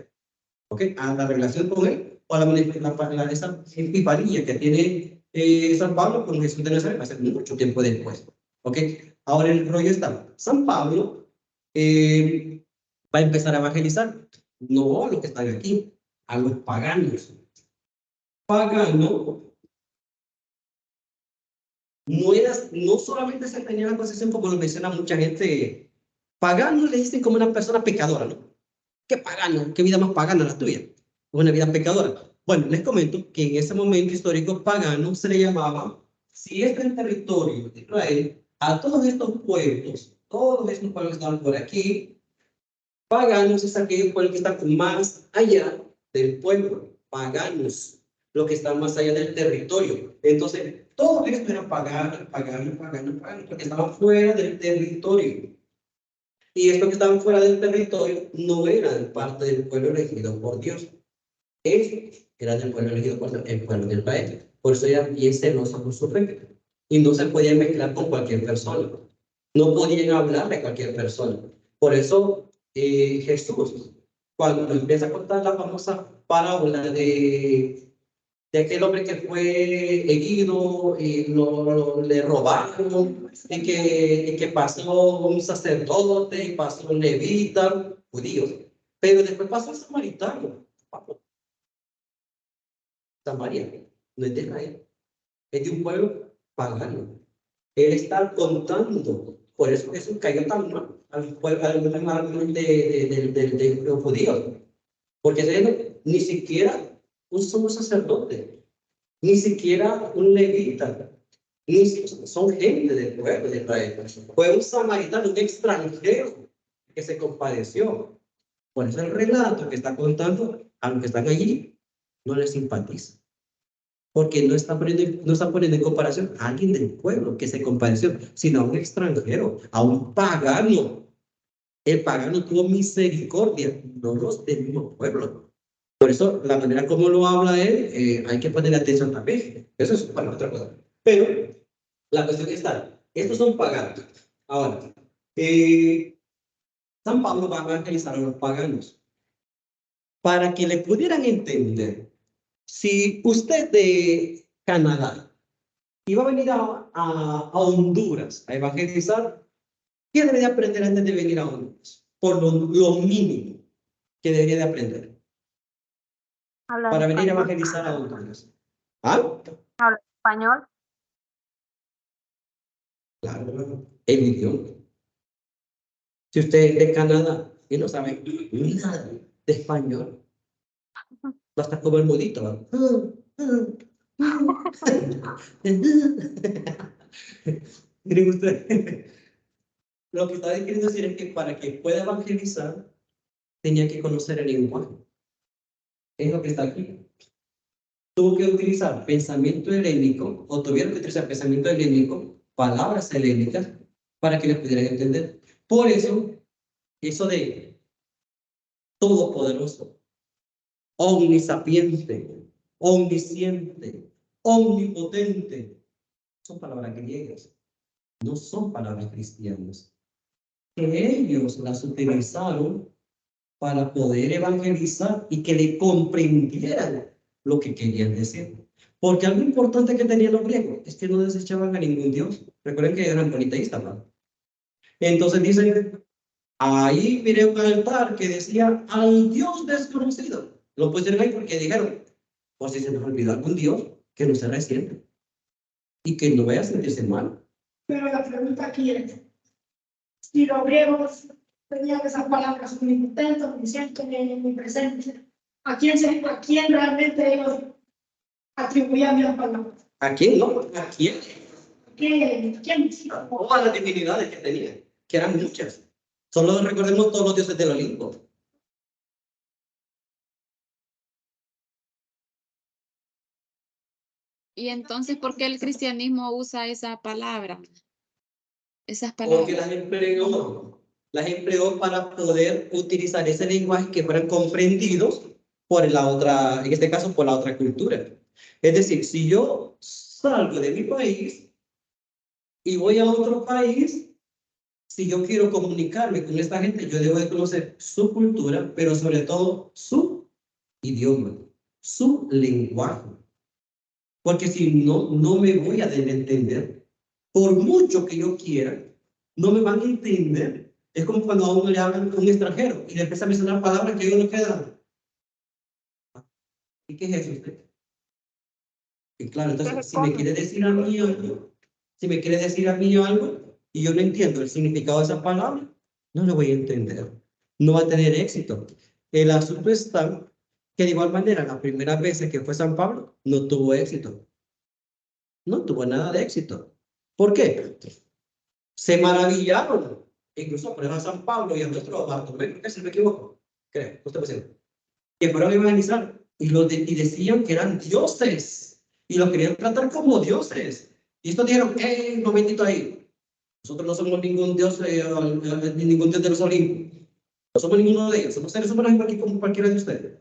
¿Okay? A la relación con él, o a esa epifanía que tiene San Pablo con Jesús de Nazaret, va a ser mucho tiempo después. ¿Okay? Ahora el rollo está, San Pablo va a empezar a evangelizar, no a los que están aquí, a los paganos. Pagano no solamente se tenía la posesión como lo menciona mucha gente, pagano le dicen como una persona pecadora, ¿no? ¿Qué pagano? ¿Qué vida más pagana la tuya? Una vida pecadora. Bueno, les comento que en ese momento histórico pagano se le llamaba, si es el territorio de Israel, a todos estos pueblos que están por aquí, paganos es aquel pueblo que está más allá del pueblo, paganos, los que están más allá del territorio. Entonces, todo esto era pagano, porque estaban fuera del territorio. Y estos que estaban fuera del territorio no eran parte del pueblo elegido por Dios. Estos eran del pueblo elegido por Dios, el pueblo de Israel. Por eso eran bien celosos por su fe. Y no se podían mezclar con cualquier persona. No podían hablar de cualquier persona. Por eso Jesús, cuando empieza a contar la famosa parábola de aquel hombre que fue herido y le robaron, y que pasó un sacerdote y pasó un levita, judíos, pero después pasó el samaritano. Samaria no es de Israel, es de un pueblo pagano. Él está contando, por eso Jesús cayó tan mal al pueblo de los judíos, porque ni siquiera un sumo sacerdote, ni siquiera un levita, son gente del pueblo de Israel. Fue un samaritano, un extranjero que se compadeció. Por eso el relato que está contando a los que están allí no les simpatiza. Porque no está poniendo en comparación a alguien del pueblo que se compadeció, sino a un extranjero, a un pagano. El pagano tuvo misericordia, no los del mismo pueblo. Por eso, la manera como lo habla él, hay que poner atención también. Eso es para otra cosa. Pero, la cuestión está, estos son paganos. Ahora, San Pablo va a evangelizar a los paganos. Para que le pudieran entender, si usted de Canadá iba a venir a Honduras a evangelizar, ¿qué debería aprender antes de venir a Honduras? Por lo mínimo que debería de aprender. Hablar Para venir a español. evangelizar a Honduras. ¿Ah? Hablar español. Claro. el idioma. Si usted es de Canadá y no sabe nada de español, va a estar como el mudito. ¿Va? Miren usted, lo que está queriendo decir es que para que pueda evangelizar, tenía que conocer el lenguaje. Es lo que está aquí. Tuvo que utilizar pensamiento helénico, o tuvieron que utilizar pensamiento helénico, palabras helénicas, para que les pudieran entender. Por eso, eso de todopoderoso, omnisapiente, omnisciente, omnipotente, son palabras griegas, no son palabras cristianas. Que ellos las utilizaron para poder evangelizar y que le comprendieran lo que querían decir. Porque algo importante que tenían los griegos es que no desechaban a ningún dios. Recuerden que eran politeístas, ¿no? Entonces dicen, ahí miré un altar que decía al Dios desconocido. Lo pusieron ahí porque dijeron, pues si se nos olvidó algún Dios, que no se resiente y que no vaya a sentirse mal. Pero la pregunta aquí es, si los griegos tenían esas palabras omnipotente, omnisciente, omnipresente, ¿a quién realmente ellos atribuían esas palabras? ¿A quién no? ¿A quién? ¿Quién? Todas las divinidades que tenían, que eran muchas. Solo recordemos todos los dioses del Olimpo. Y entonces, ¿por qué el cristianismo usa esa palabra? Esas Porque palabras. las empleó para poder utilizar ese lenguaje que fueran comprendidos por la otra, en este caso, por la otra cultura. Es decir, si yo salgo de mi país y voy a otro país, si yo quiero comunicarme con esta gente, yo debo de conocer su cultura, pero sobre todo su idioma, su lenguaje. Porque si no, no me voy a entender. Por mucho que yo quiera, no me van a entender. Es como cuando a uno le hablan a un extranjero y le empieza a mencionar palabras que yo no quedan. ¿Y qué es eso usted? Y claro, entonces, si me quiere decir a mí algo, y yo no entiendo el significado de esa palabra, no lo voy a entender. No va a tener éxito. El asunto está que de igual manera, las primeras veces que fue San Pablo, no tuvo éxito. No tuvo nada de éxito. ¿Por qué? Se maravillaron. Incluso por eso a San Pablo y a nuestro Bartolomé, creo que se me equivoco, creo, usted puede decir, que fueron a evangelizar y decían que eran dioses y los querían tratar como dioses. Y estos dijeron, un momentito ahí, nosotros no somos ningún dios, ningún dios de los Olimpos, no somos ninguno de ellos, somos seres humanos aquí como cualquiera de ustedes.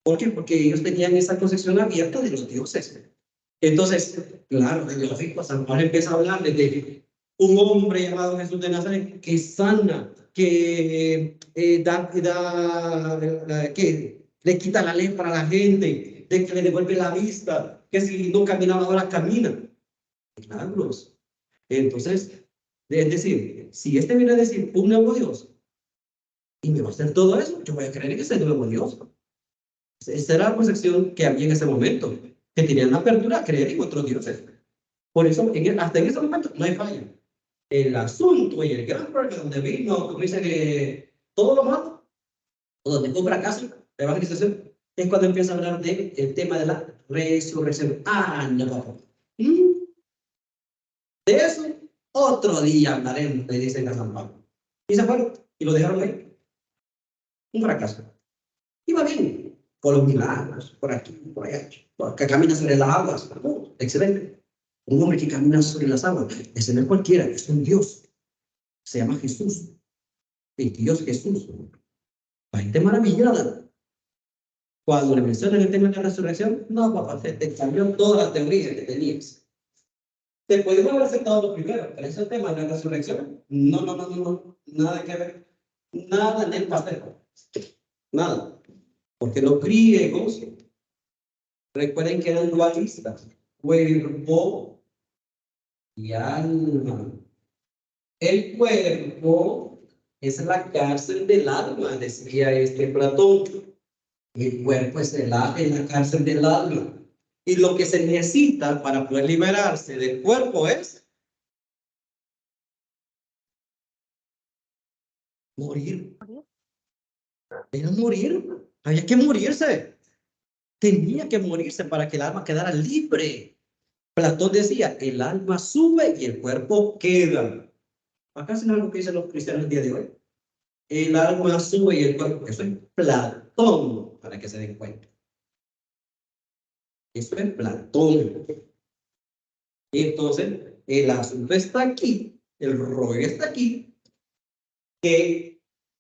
¿Por qué? Porque ellos tenían esa concepción abierta de los dioses. Entonces, claro, en el rito San Pablo empieza a hablar de un hombre llamado Jesús de Nazaret que sana, que que le quita la lepra a la gente, de que le devuelve la vista, que si no caminaba ahora camina. Milagros. Entonces, es decir, si este viene a decir un nuevo Dios y me va a hacer todo eso, yo voy a creer en ese nuevo Dios. Esa era la concepción que había en ese momento, que tenían la apertura a creer en otros dioses. Por eso, hasta en ese momento no hay falla. El asunto y el gran problema donde vino, como dice que todo lo malo, o donde fue un fracaso, la evangelización, es cuando empieza a hablar del tema de la resurrección. Ah, no. De eso, otro día hablaremos, le dicen a San Pablo. Y se fueron, y lo dejaron ahí. Un fracaso. Iba bien, con los milagros, por aquí, por allá, que camina sobre las aguas. Excelente. Un hombre que camina sobre las aguas, ese no es cualquiera, es un Dios. Se llama Jesús. El Dios Jesús. La gente maravillada. Cuando le mencionan el tema de la resurrección, no, papá, te cambió toda la teoría que tenías. Te podemos haber aceptado lo primero, pero ese tema de la resurrección, no, nada que ver. Nada en el pastel. Nada. Porque los griegos, recuerden que eran dualistas, cuerpo y alma. El cuerpo es la cárcel del alma, decía Platón. El cuerpo es la cárcel del alma. Y lo que se necesita para poder liberarse del cuerpo es Morir. Era morir. Había que morirse. Tenía que morirse para que el alma quedara libre. Platón decía, el alma sube y el cuerpo queda. Acá es algo que dicen los cristianos el día de hoy. El alma sube y el cuerpo. Eso es Platón, para que se den cuenta. Eso es Platón. Y entonces, el asunto está aquí, el rollo está aquí, que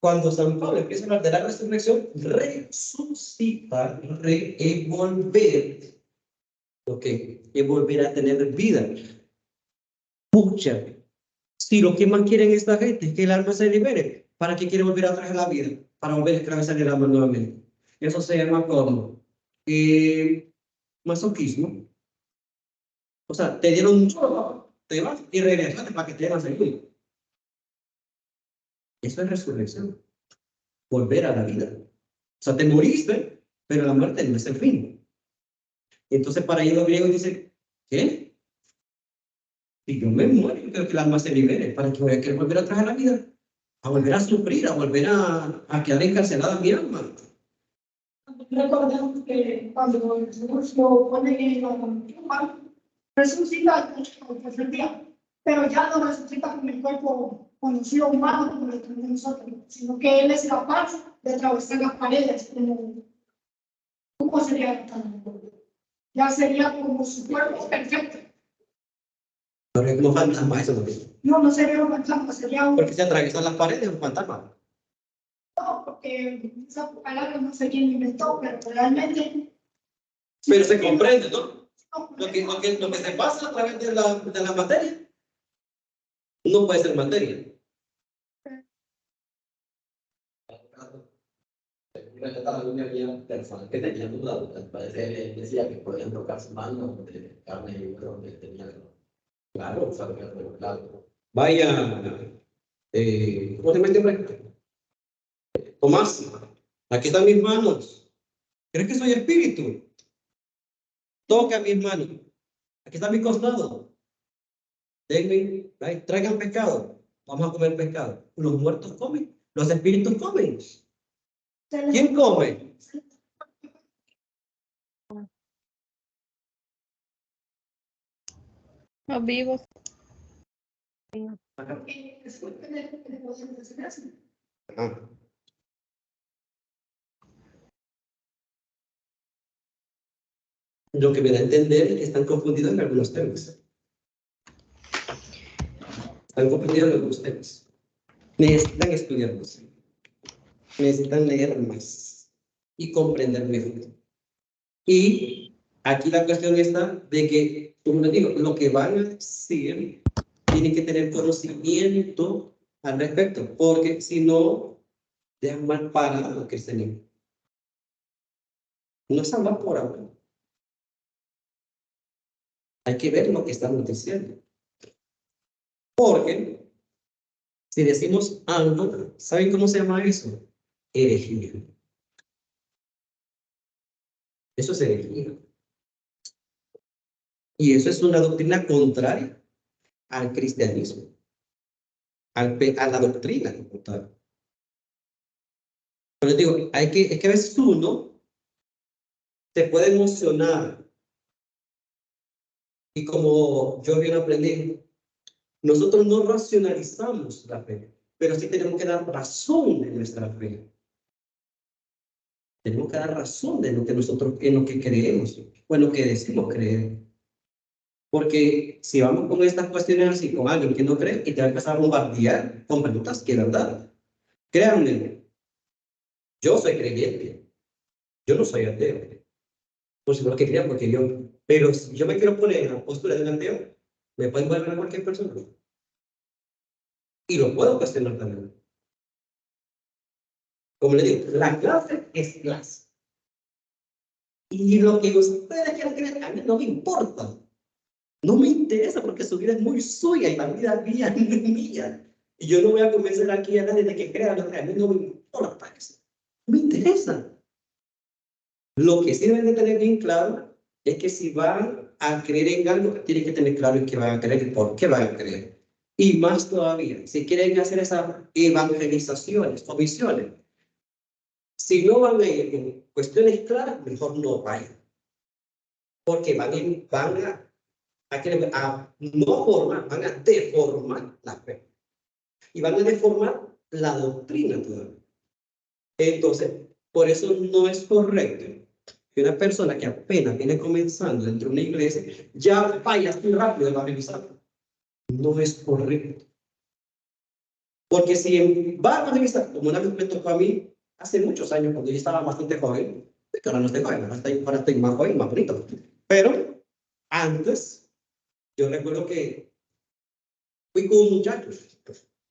cuando San Pablo empieza a hablar de la resurrección, resucitar, revolver, ¿ok? Y volver a tener vida. Pucha, si lo que más quieren esta gente es que el alma se libere, ¿para qué quiere volver a traer la vida? Para volver a atravesar el alma nuevamente. Eso se llama como masoquismo. O sea, te dieron un solo, te vas y regresaste para que te den segundo. Eso es resurrección. Volver a la vida. O sea, te moriste, pero la muerte no es el fin. Entonces, para ellos los griegos dicen, ¿qué? Si yo me muero, yo quiero que el alma se libere. ¿Para que voy a querer volver a traer la vida? A volver a sufrir, a volver a quedar encarcelada mi alma. Recordemos que cuando Jesús lo pone en la tumba, resucita al tercer día, pero ya no resucita con el cuerpo conocido humano como lo tenemos nosotros, sino que Él es capaz de atravesar las paredes. ¿Cómo sería? Ya sería como su cuerpo perfecto. Pero es como fantasma eso también. No sería un fantasma, sería un... Porque se atraviesan las paredes, un fantasma. No, porque esa palabra no sé quién inventó, pero realmente... Pero se comprende, ¿no? Lo que se pasa a través de la materia no puede ser materia. Había personas que tenían dudas, al parecer decía que podían tocar su mano de carne y hueso donde tenía claro, o sea, claro. Vaya, ¿cómo se llama este hombre? Tomás, aquí están mis manos. ¿Crees que soy espíritu? Toca mis manos. Aquí está mi costado. Denme, traigan pescado. Vamos a comer pescado. Los muertos comen, los espíritus comen. ¿Quién come? Los vivos. Porque después de poder desgracia. Ajá. Lo que me da a entender es que están confundidos en algunos temas. Están confundidos en algunos temas. Necesitan estudiar más. Necesitan leer más y comprender mejor. Y aquí la cuestión está de que, como les digo, lo que van a decir tienen que tener conocimiento al respecto, porque si no, dejan mal parado lo que es Señor. No es hablar por hablar. Hay que ver lo que estamos diciendo. Porque si decimos algo, ¿saben cómo se llama eso? Herejía. Eso es herejía. Y eso es una doctrina contraria al cristianismo, a la doctrina como tal. Pero les digo, es que a veces uno se puede emocionar. Y como yo bien aprendí, nosotros no racionalizamos la fe, pero sí tenemos que dar razón de nuestra fe. Tenemos que dar razón de lo que nosotros, en lo que creemos, o en lo que decimos creer. Porque si vamos con estas cuestiones así, con alguien que no cree, y te va a empezar a bombardear con preguntas que es verdad. Créanme, yo soy creyente, yo no soy ateo. Por si no lo que crean, porque pero si yo me quiero poner en la postura de un ateo, me pueden volver a cualquier persona. Y lo puedo cuestionar también. Como le digo, la clase es clase. Y lo que ustedes quieran creer, a mí no me importa. No me interesa porque su vida es muy suya y la vida mía no es mía. Y yo no voy a convencer aquí a nadie de que crea lo que a mí no me importa eso. No me interesa. Lo que sí deben de tener bien claro es que si van a creer en algo, tienen que tener claro en qué van a creer y por qué van a creer. Y más todavía, si quieren hacer esas evangelizaciones o misiones, si no van a ir en cuestiones claras, mejor no vayan. Porque van a no formar, van a deformar la fe. Y van a deformar la doctrina todavía. Entonces, por eso no es correcto que una persona que apenas viene comenzando dentro de una iglesia ya vaya así rápido a evangelizar. No es correcto. Porque si va a evangelizar, como una vez me tocó a mí, hace muchos años, cuando yo estaba bastante joven, que ahora no estoy joven, ahora estoy más joven, más bonito. Pero antes, yo recuerdo que fui con un muchacho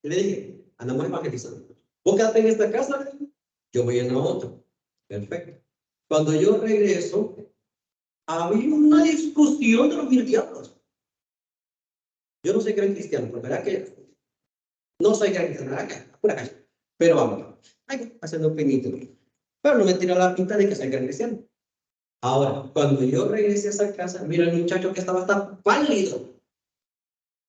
y le dije, andamos evangelizando. Vos quedate en esta casa, yo voy en la otra. Perfecto. Cuando yo regreso, había una discusión de los mil diablos. Yo no soy gran cristiano, pero verdad que no soy gran cristiano, pura calle. Pero vamos, haciendo un pinito. Pero no me tiró la pinta de que soy gran cristiano. Ahora, cuando yo regresé a esa casa, mira el muchacho que estaba hasta pálido.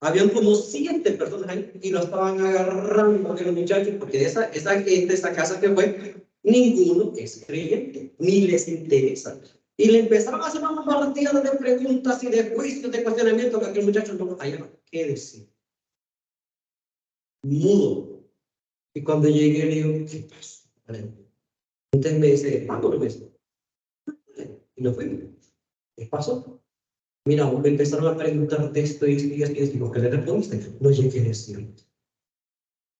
Habían como 7 personas ahí y lo estaban agarrando a los muchachos, porque de esa gente, esa casa que fue, ninguno es creyente, ni les interesa. Y le empezaron a hacer una partida de preguntas y de juicios, de cuestionamiento, que aquel muchacho no hallaba qué decir. Mudo. Y cuando llegué, le digo, ¿qué pasó? Entonces me dice, vámonos, me dice. Y nos fuimos. ¿Qué pasó? Mira, me empezaron a preguntar de esto y esto y esto, y digo, ¿qué le respondiste? No sé qué decir.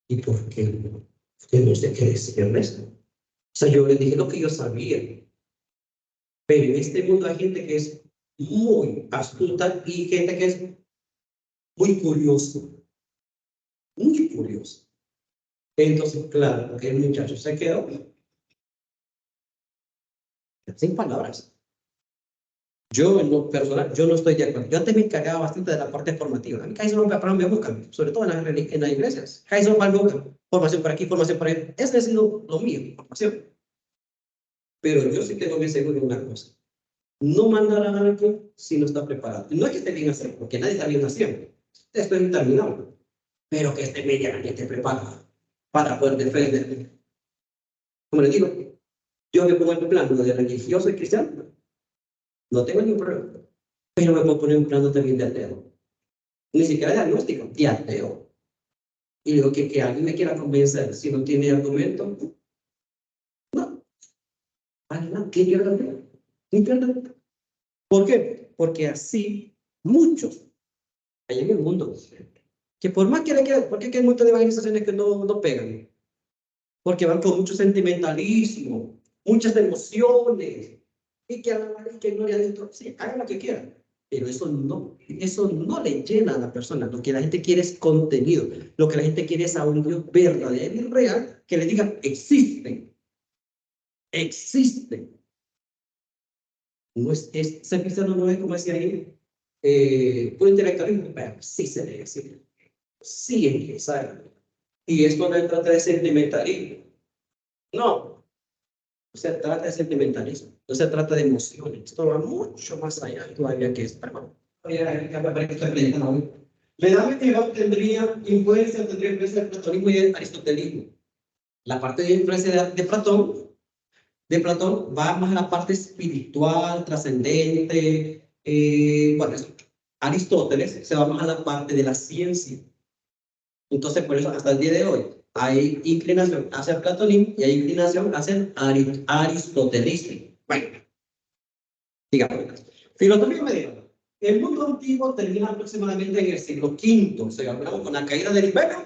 ¿Y por qué? Porque no sé qué decirles. O sea, yo le dije lo que yo sabía. Pero en este mundo hay gente que es muy astuta y gente que es muy curiosa. Muy curiosa. Entonces, claro, el muchacho se quedó sin palabras. Yo, en lo personal, yo no estoy de acuerdo. Yo antes me encargaba bastante de la parte formativa. A mí casi no me buscan, sobre todo en las iglesias. Casi no me buscan. Formación por aquí, formación por ahí. Ese ha sido lo mío, formación. Pero yo sí tengo bien seguro de una cosa. No mandar a alguien si no está preparado. No es que esté bien haciendo, porque nadie está bien haciendo. Esto es interminable. Pero que esté medianamente preparado para poder defender. Como les digo, yo me pongo en el plano de religioso y cristiano. No tengo ningún problema. Pero me puedo poner un plano también de ateo. Ni siquiera de agnóstico, de ateo. Y digo que alguien me quiera convencer si no tiene argumento. No. ¿Qué pierda? ¿Qué pierda? ¿Por qué? Porque así muchos hay en el mundo que por más que le quieran, porque hay muchas evangelizaciones que no pegan. Porque van con mucho sentimentalismo, muchas emociones, y que gloria a Dios. Sí, hagan lo que quieran. Pero eso no le llena a la persona. Lo que la gente quiere es contenido. Lo que la gente quiere es a un Dios verdadero y real que le diga, existen. Existen. No ser cristiano no es como decía ahí, un intelectualismo, pero sí se debe decir. Sí es necesario. Y esto no se trata de sentimentalismo. No se trata de sentimentalismo. No se trata de emociones. Esto va mucho más allá todavía que es. La edad medieval tendría influencia del platonismo y del aristotelismo. La parte de influencia de Platón va más a la parte espiritual, trascendente. Bueno, Aristóteles se va más a la parte de la ciencia. Entonces, por eso, hasta el día de hoy, hay inclinación hacia el platonismo y hay inclinación hacia el aristotelismo. Bueno, digamos, filosofía medieval. El mundo antiguo termina aproximadamente en el siglo V, o sea, hablamos con la caída del imperio.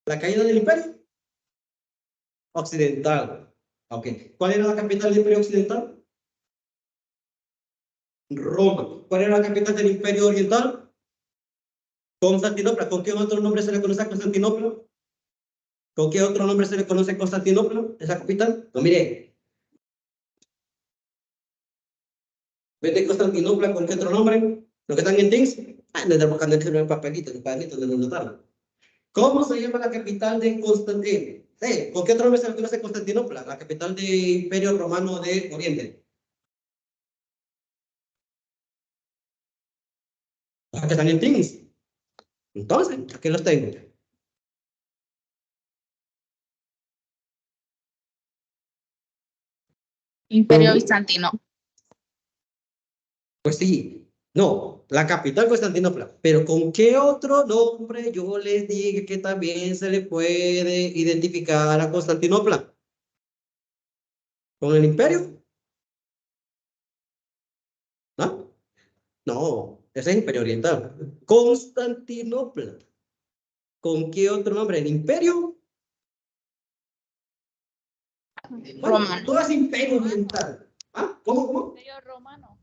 La caída del imperio occidental. Okay. ¿Cuál era la capital del imperio occidental? Roma. ¿Cuál era la capital del imperio oriental? Constantinopla. ¿Con qué otro nombre se le conoce a Constantinopla? ¿Con qué otro nombre se le conoce a Constantinopla, esa capital? No, mire. ¿Vete Constantinopla con qué otro nombre? ¿Lo que están en Teams? No estamos buscando en el papelito de no notarlo. ¿Cómo se llama la capital de Constantinopla? ¿Con qué otro nombre se le conoce a Constantinopla? La capital del Imperio Romano de Oriente. ¿Las que están en Teams? Entonces, aquí los tengo. Imperio bizantino. Pues sí, no, la capital Constantinopla. Pero ¿con qué otro nombre yo les dije que también se le puede identificar a Constantinopla? ¿Con el imperio? ¿Ah? No, ese es Imperio Oriental. Constantinopla. ¿Con qué otro nombre? ¿El imperio? Bueno, Romano. todo es Imperio Oriental. ¿Ah? ¿Cómo? Imperio romano.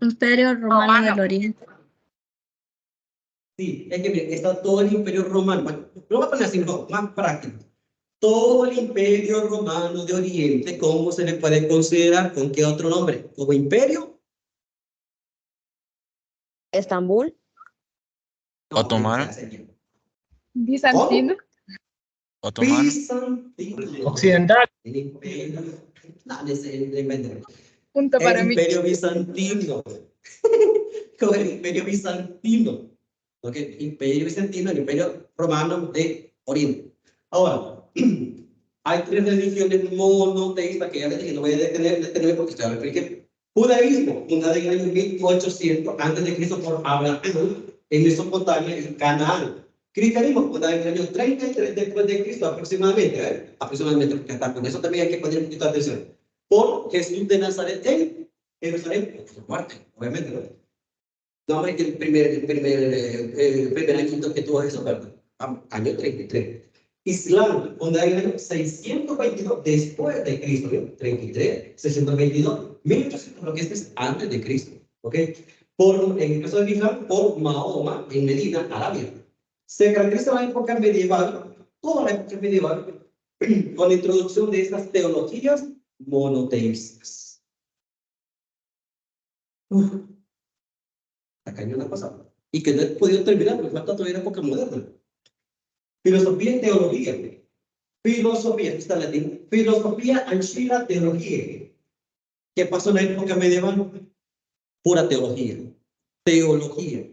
Imperio Romano del Oriente. Sí, es que mire, está todo el Imperio Romano. Bueno, lo voy a poner así, no, más práctico. Todo el Imperio Romano de Oriente, ¿cómo se le puede considerar? ¿Con qué otro nombre? ¿Como imperio? Estambul. No, Otomano. Bizantino. Otomano. Bizantino. Occidental. El imperio. No, le inventé. Punto para El mí. Imperio Bizantino. Con el Imperio Bizantino. ¿Ok? Imperio Bizantino, el Imperio Romano de Oriente. Ahora, hay tres religiones monoteístas que ya les dije, no voy a detenerme porque estoy hablando de judaísmo, fundado en el año 1800 a.C. por Abraham en Mesopotamia y Canaán. Cristianismo, fundado en el año 33 después de Cristo aproximadamente, aproximadamente, porque hasta con eso también hay que poner un poquito de atención, por Jesús de Nazaret en Jerusalén, por su parte, obviamente, ¿no? No, es el primer añito que tuvo eso, ¿verdad? Año 33. Islam, fundado en el año 622 después de Cristo, ¿no? 33, 622, 1800, lo que es antes de Cristo, ¿ok? En el caso del Islam, por Mahoma, en Medina, Arabia. Se caracteriza la época medieval, toda la época medieval, con la introducción de estas teologías monoteístas. La cañona pasada. Y que no he podido terminar, porque falta todavía época moderna. Filosofía y teología. Filosofía, está en latín. Filosofía anchila teología. ¿Qué pasó en la época medieval? Pura teología. Teología.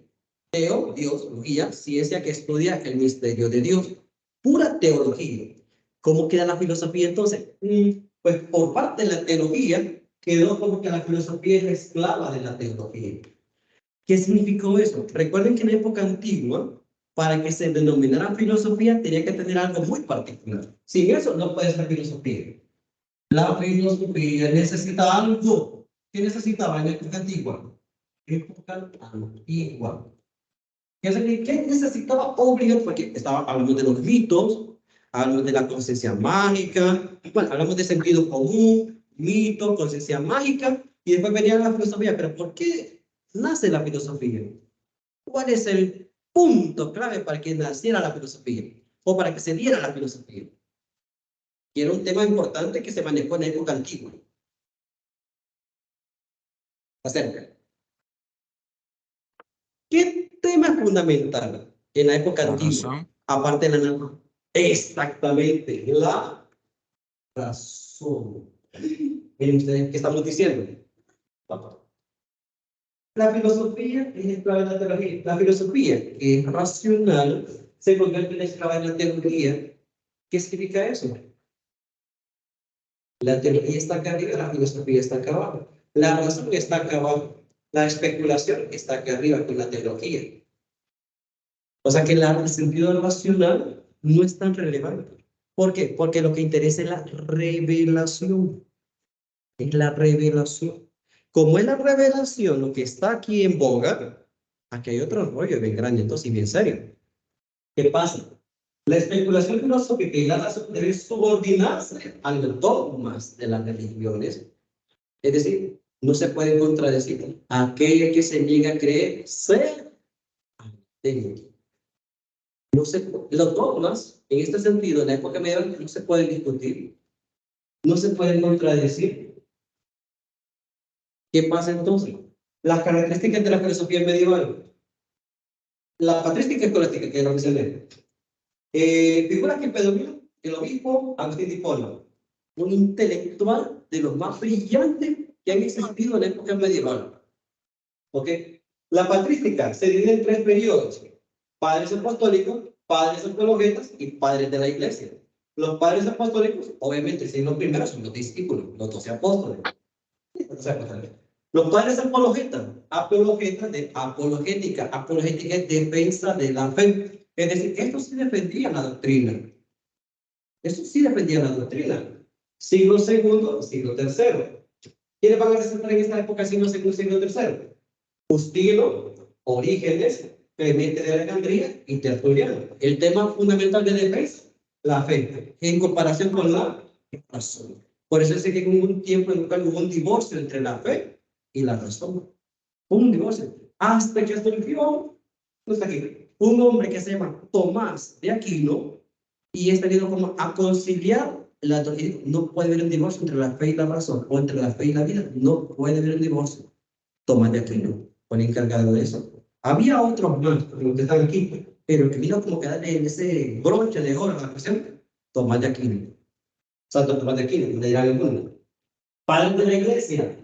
Teo, Dios, logía, ciencia que estudia el misterio de Dios. Pura teología. ¿Cómo queda la filosofía entonces? Pues por parte de la teología, quedó como que la filosofía es la esclava de la teología. ¿Qué significó eso? Recuerden que en la época antigua, para que se denominara filosofía, tenía que tener algo muy particular. Sin eso no puede ser filosofía. La filosofía necesita algo. ¿Qué necesitaba en la época antigua? Época antigua. ¿Qué necesitaba obligar? Porque hablamos de los mitos, hablamos de la conciencia mágica, bueno, hablamos de sentido común, mito, conciencia mágica, y después venía la filosofía. ¿Pero por qué nace la filosofía? ¿Cuál es el punto clave para que naciera la filosofía? O para que se diera la filosofía. Y era un tema importante que se manejó en la época antigua. Acerca. ¿Qué tema es fundamental en la época La antigua? razón. Aparte de la... Exactamente, la razón. Miren ustedes, ¿qué estamos diciendo? La filosofía es esclava de la teología. La filosofía, que es racional, se convierte en esclava de la teología. ¿Qué significa eso? La teología está acá arriba, la filosofía está acá abajo. La razón está acá abajo. La especulación está acá arriba con la teología. O sea que el sentido racional no es tan relevante. ¿Por qué? Porque lo que interesa es la revelación. Es la revelación. Como es la revelación lo que está aquí en boga, aquí hay otro rollo bien grande, entonces, y bien serio. ¿Qué pasa? La especulación filosófica y la razón deben subordinarse a los dogmas de las religiones. Es decir, no se pueden contradecir. Aquel que se niega a creer, ser ateo. No se, los dogmas, en este sentido, en la época medieval, no se pueden discutir, no se pueden contradecir. ¿Qué pasa entonces? Las características de la filosofía medieval. La patrística escolástica, que lo mencioné. Figura que predomina el obispo Agustín de Hipona, un intelectual de los más brillantes que han existido en la época medieval. ¿Ok? La patrística se divide en tres periodos. padres apostólicos, padres apologetas y padres de la iglesia. Los padres apostólicos, obviamente, si los primeros son los discípulos, los 12 apóstoles. Los padres apologetas de apologética. Apologética es defensa de la fe. Es decir, estos sí defendían la doctrina. Estos sí defendían la doctrina. Siglo segundo, siglo tercero. ¿Quiénes van a resaltar en esta época siglo segundo, siglo tercero? Justino, Orígenes, Clemente de Alejandría y Tertuliano. El tema fundamental de defensa, la fe, en comparación con la razón. Por eso es que hubo un tiempo en el cual hubo un divorcio entre la fe y la razón. Un divorcio. Hasta que surgió, no está aquí, un hombre que se llama Tomás de Aquino y está viendo como a conciliar la doctrina. No puede haber un divorcio entre la fe y la razón o entre la fe y la vida. No puede haber un divorcio. Tomás de Aquino fue el encargado de eso. Había otros más, los que están aquí, pero el que vino como que darle ese broche de oro a la cuestión, Tomás de Aquino. Santo Tomás de Aquino, le dirán algunos. Padres de la iglesia.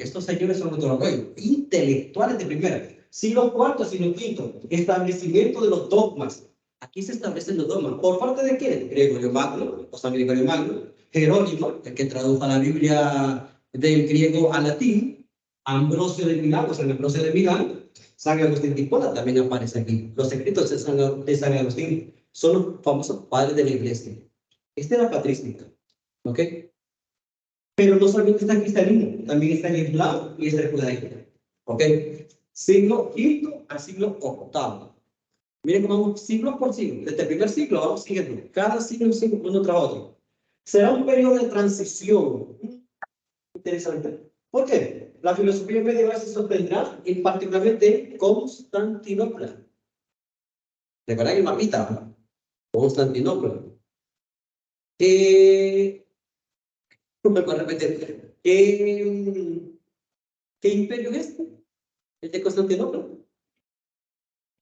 Estos señores son otro rollo. Intelectuales de primera. Siglo IV, siglo V. Establecimiento de los dogmas. Aquí se establecen los dogmas. ¿Por parte de quién? Gregorio Magno, o San Gregorio Magno. Jerónimo, el que tradujo la Biblia del griego al latín. Ambrosio de Milán, o San Ambrosio de Milán. San Agustín de Hipona también aparece aquí. Los escritos de San Agustín son los famosos padres de la iglesia. Esta es la patrística. ¿Ok? Pero no solamente está el cristianismo, también está el islam y está el judaísmo. ¿Ok? Siglo V al siglo VIII. Miren cómo vamos siglo por siglo. Desde el primer siglo vamos siguiendo. Cada siglo uno tras otro. Será un periodo de transición. Interesante. ¿Por qué? La filosofía medieval se sostendrá particularmente en Constantinopla. ¿Recuerdan el mapita? Constantinopla. No me puedo repetir. ¿Qué imperio es este? El de Constantinopla.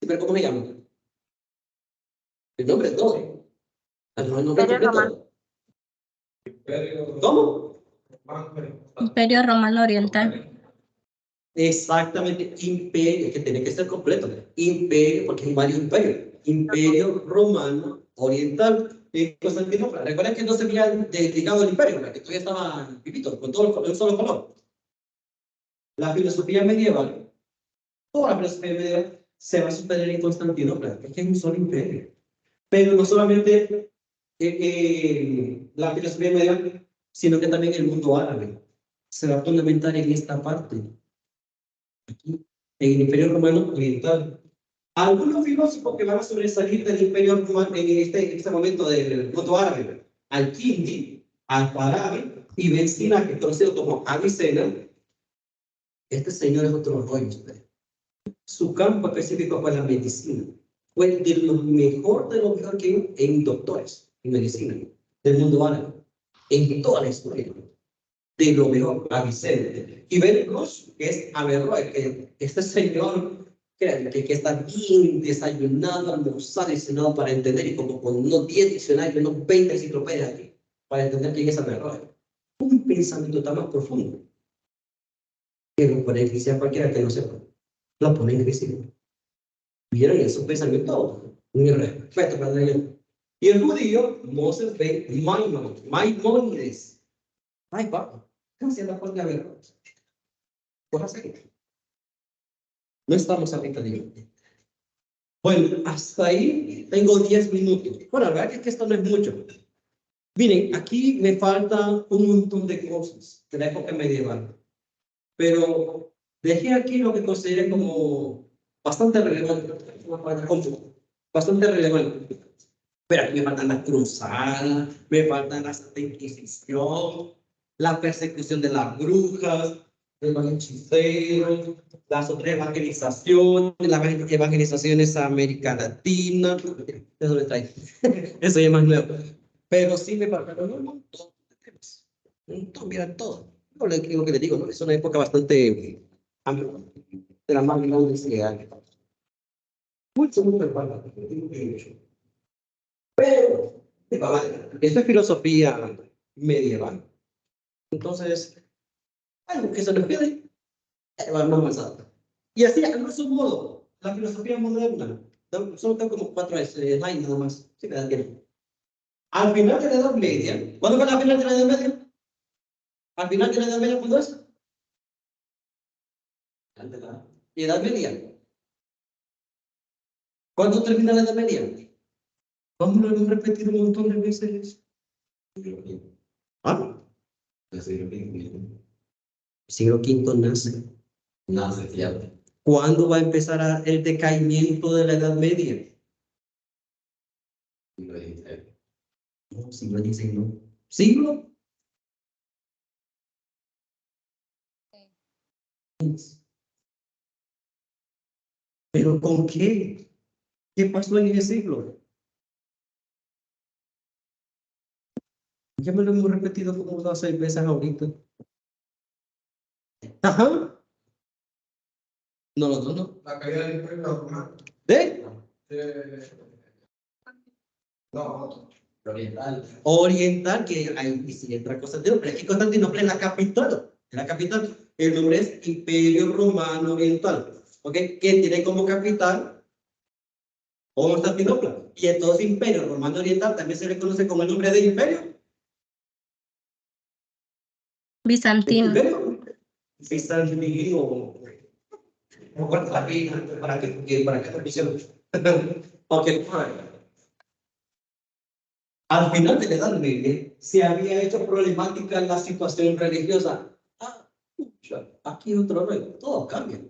¿Pero cómo se llama? El nombre es todo. El nombre Imperio completo. ¿Cómo? Imperio Romano Oriental. Exactamente, imperio, que tiene que ser completo. Imperio, porque hay varios imperios. Imperio Romano Oriental. Constantinopla. Recuerden que no se había dedicado al imperio, porque todavía estaba vivito, con todo un solo color. La filosofía medieval, toda la filosofía medieval se va a sostener en Constantinopla, es que hay un solo imperio. Pero no solamente la filosofía medieval, sino que también el mundo árabe se va a fundamentar en esta parte. Aquí, en el Imperio Romano Oriental. Algunos filósofos que van a sobresalir del Imperio Romano en este momento del mundo árabe, Al-Kindi, Al-Farabi y Ben Sina, que es conocido como Avicena. Este señor es otro rollo. Su campo específico fue la medicina. Fue de lo mejor que hubo en doctores, en medicina, del mundo árabe, en toda la historia. De lo mejor, Avicena. Y Ben Rush, que es Averroes, que este señor que está bien desayunado, almorzado, diseñado para entender, y como con unos 10 diccionarios, unos 20 enciclopedias aquí, para entender quién es Averroes. Un pensamiento tan más profundo que lo pone en crisis a cualquiera que no sepa. Lo pone en crisis. ¿Vieron? Es un pensamiento muy respeto para Dios. Y el judío, Moses ben Maimónides. Ay, papá, casi la puerta de Averroes. Pues así. No estamos ahorita de. Bueno, hasta ahí tengo 10 minutos. Bueno, la verdad es que esto no es mucho. Miren, aquí me falta un montón de cosas de la época medieval. Pero dejé aquí lo que consideré como bastante relevante. Bastante relevante. Pero aquí me faltan las cruzadas, me faltan la Santa Inquisición, la persecución de las brujas, de los hechiceros, las otras evangelizaciones, las evangelizaciones a América Latina. Eso me trae. Eso ya es más nuevo. Pero sí me faltaron un montón de temas. Un montón, mira todo. No le digo que le digo, ¿no? Es una época bastante amplia, de las más grandes que hay. Mucho me falta. Pero, esto es filosofía medieval. Entonces, algo que se nos quede, vamos avanzando. Y así, a grosso modo, la filosofía moderna, Solo tengo como 4 slides nada más. Sí, me da tiempo. Al final de la Edad Media, ¿cuándo fue la final de la Edad Media? Al final de la Edad Media, ¿cuándo es? Edad Media. ¿Cuándo termina la Edad Media? ¿Cuándo lo hemos repetido un montón de veces? ¿Ah? Siglo V nace. Nace, cierto. ¿Cuándo va a empezar el decaimiento de la Edad Media? No, siglo XVI no. ¿Siglo? ¿Pero con qué? ¿Qué pasó en ese siglo? Ya me lo hemos repetido como 2 o 6 veces ahorita. Ajá. No, no. La caída del Imperio Romano. ¿De? No, Oriental. Oriental, que hay sí, otra cosa, pero es que Constantinopla es la capital. La capital. El nombre es Imperio Romano Oriental. ¿Ok? Que tiene como capital Constantinopla. Y entonces Imperio Romano Oriental también se le conoce como el nombre de Imperio. Bizantino. Imperio Bizantino. No cuento la vida para que transmisión. Ok. Al final de la Edad Media se había hecho problemática la situación religiosa. Pucha, aquí otro rey, todo cambia.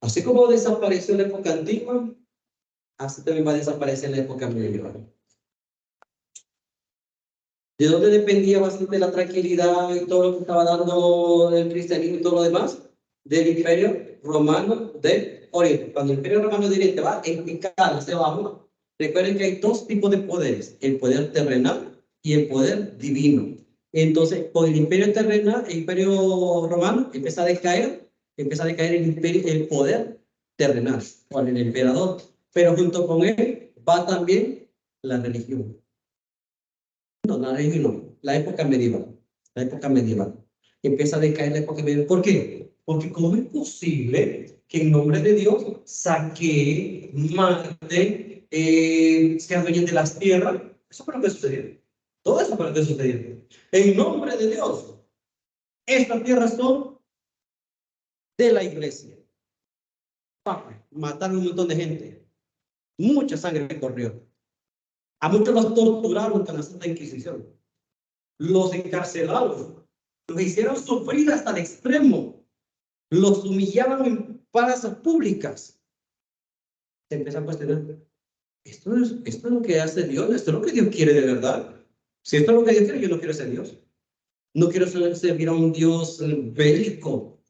Así como desapareció la época antigua, así también va a desaparecer la época medieval. ¿De dónde dependía bastante la tranquilidad y todo lo que estaba dando el cristianismo y todo lo demás? Del Imperio Romano de Oriente. Cuando el Imperio Romano de Oriente va en picada hacia abajo, recuerden que hay 2 tipos de poderes, el poder terrenal y el poder divino. Entonces, con el imperio terrenal, el Imperio Romano empieza a decaer el poder terrenal, con el emperador, pero junto con él va también la religión. No, la religión no, la época medieval. La época medieval. Empieza a decaer la época medieval. ¿Por qué? Porque ¿cómo es posible que en nombre de Dios saque, mate, se adueñen de las tierras? Eso fue lo que sucedió. Todo eso fue lo que sucedió. En nombre de Dios, estas tierras son de la iglesia. Mataron un montón de gente. Mucha sangre corrió. A muchos los torturaron con la Santa Inquisición. Los encarcelaron. Los hicieron sufrir hasta el extremo. Los humillaban en plazas públicas. Se empieza a cuestionar. ¿Esto es lo que hace Dios? ¿Esto es lo que Dios quiere de verdad? Si esto es lo que Dios quiere, yo no quiero ser Dios. No quiero servir a un Dios bélico.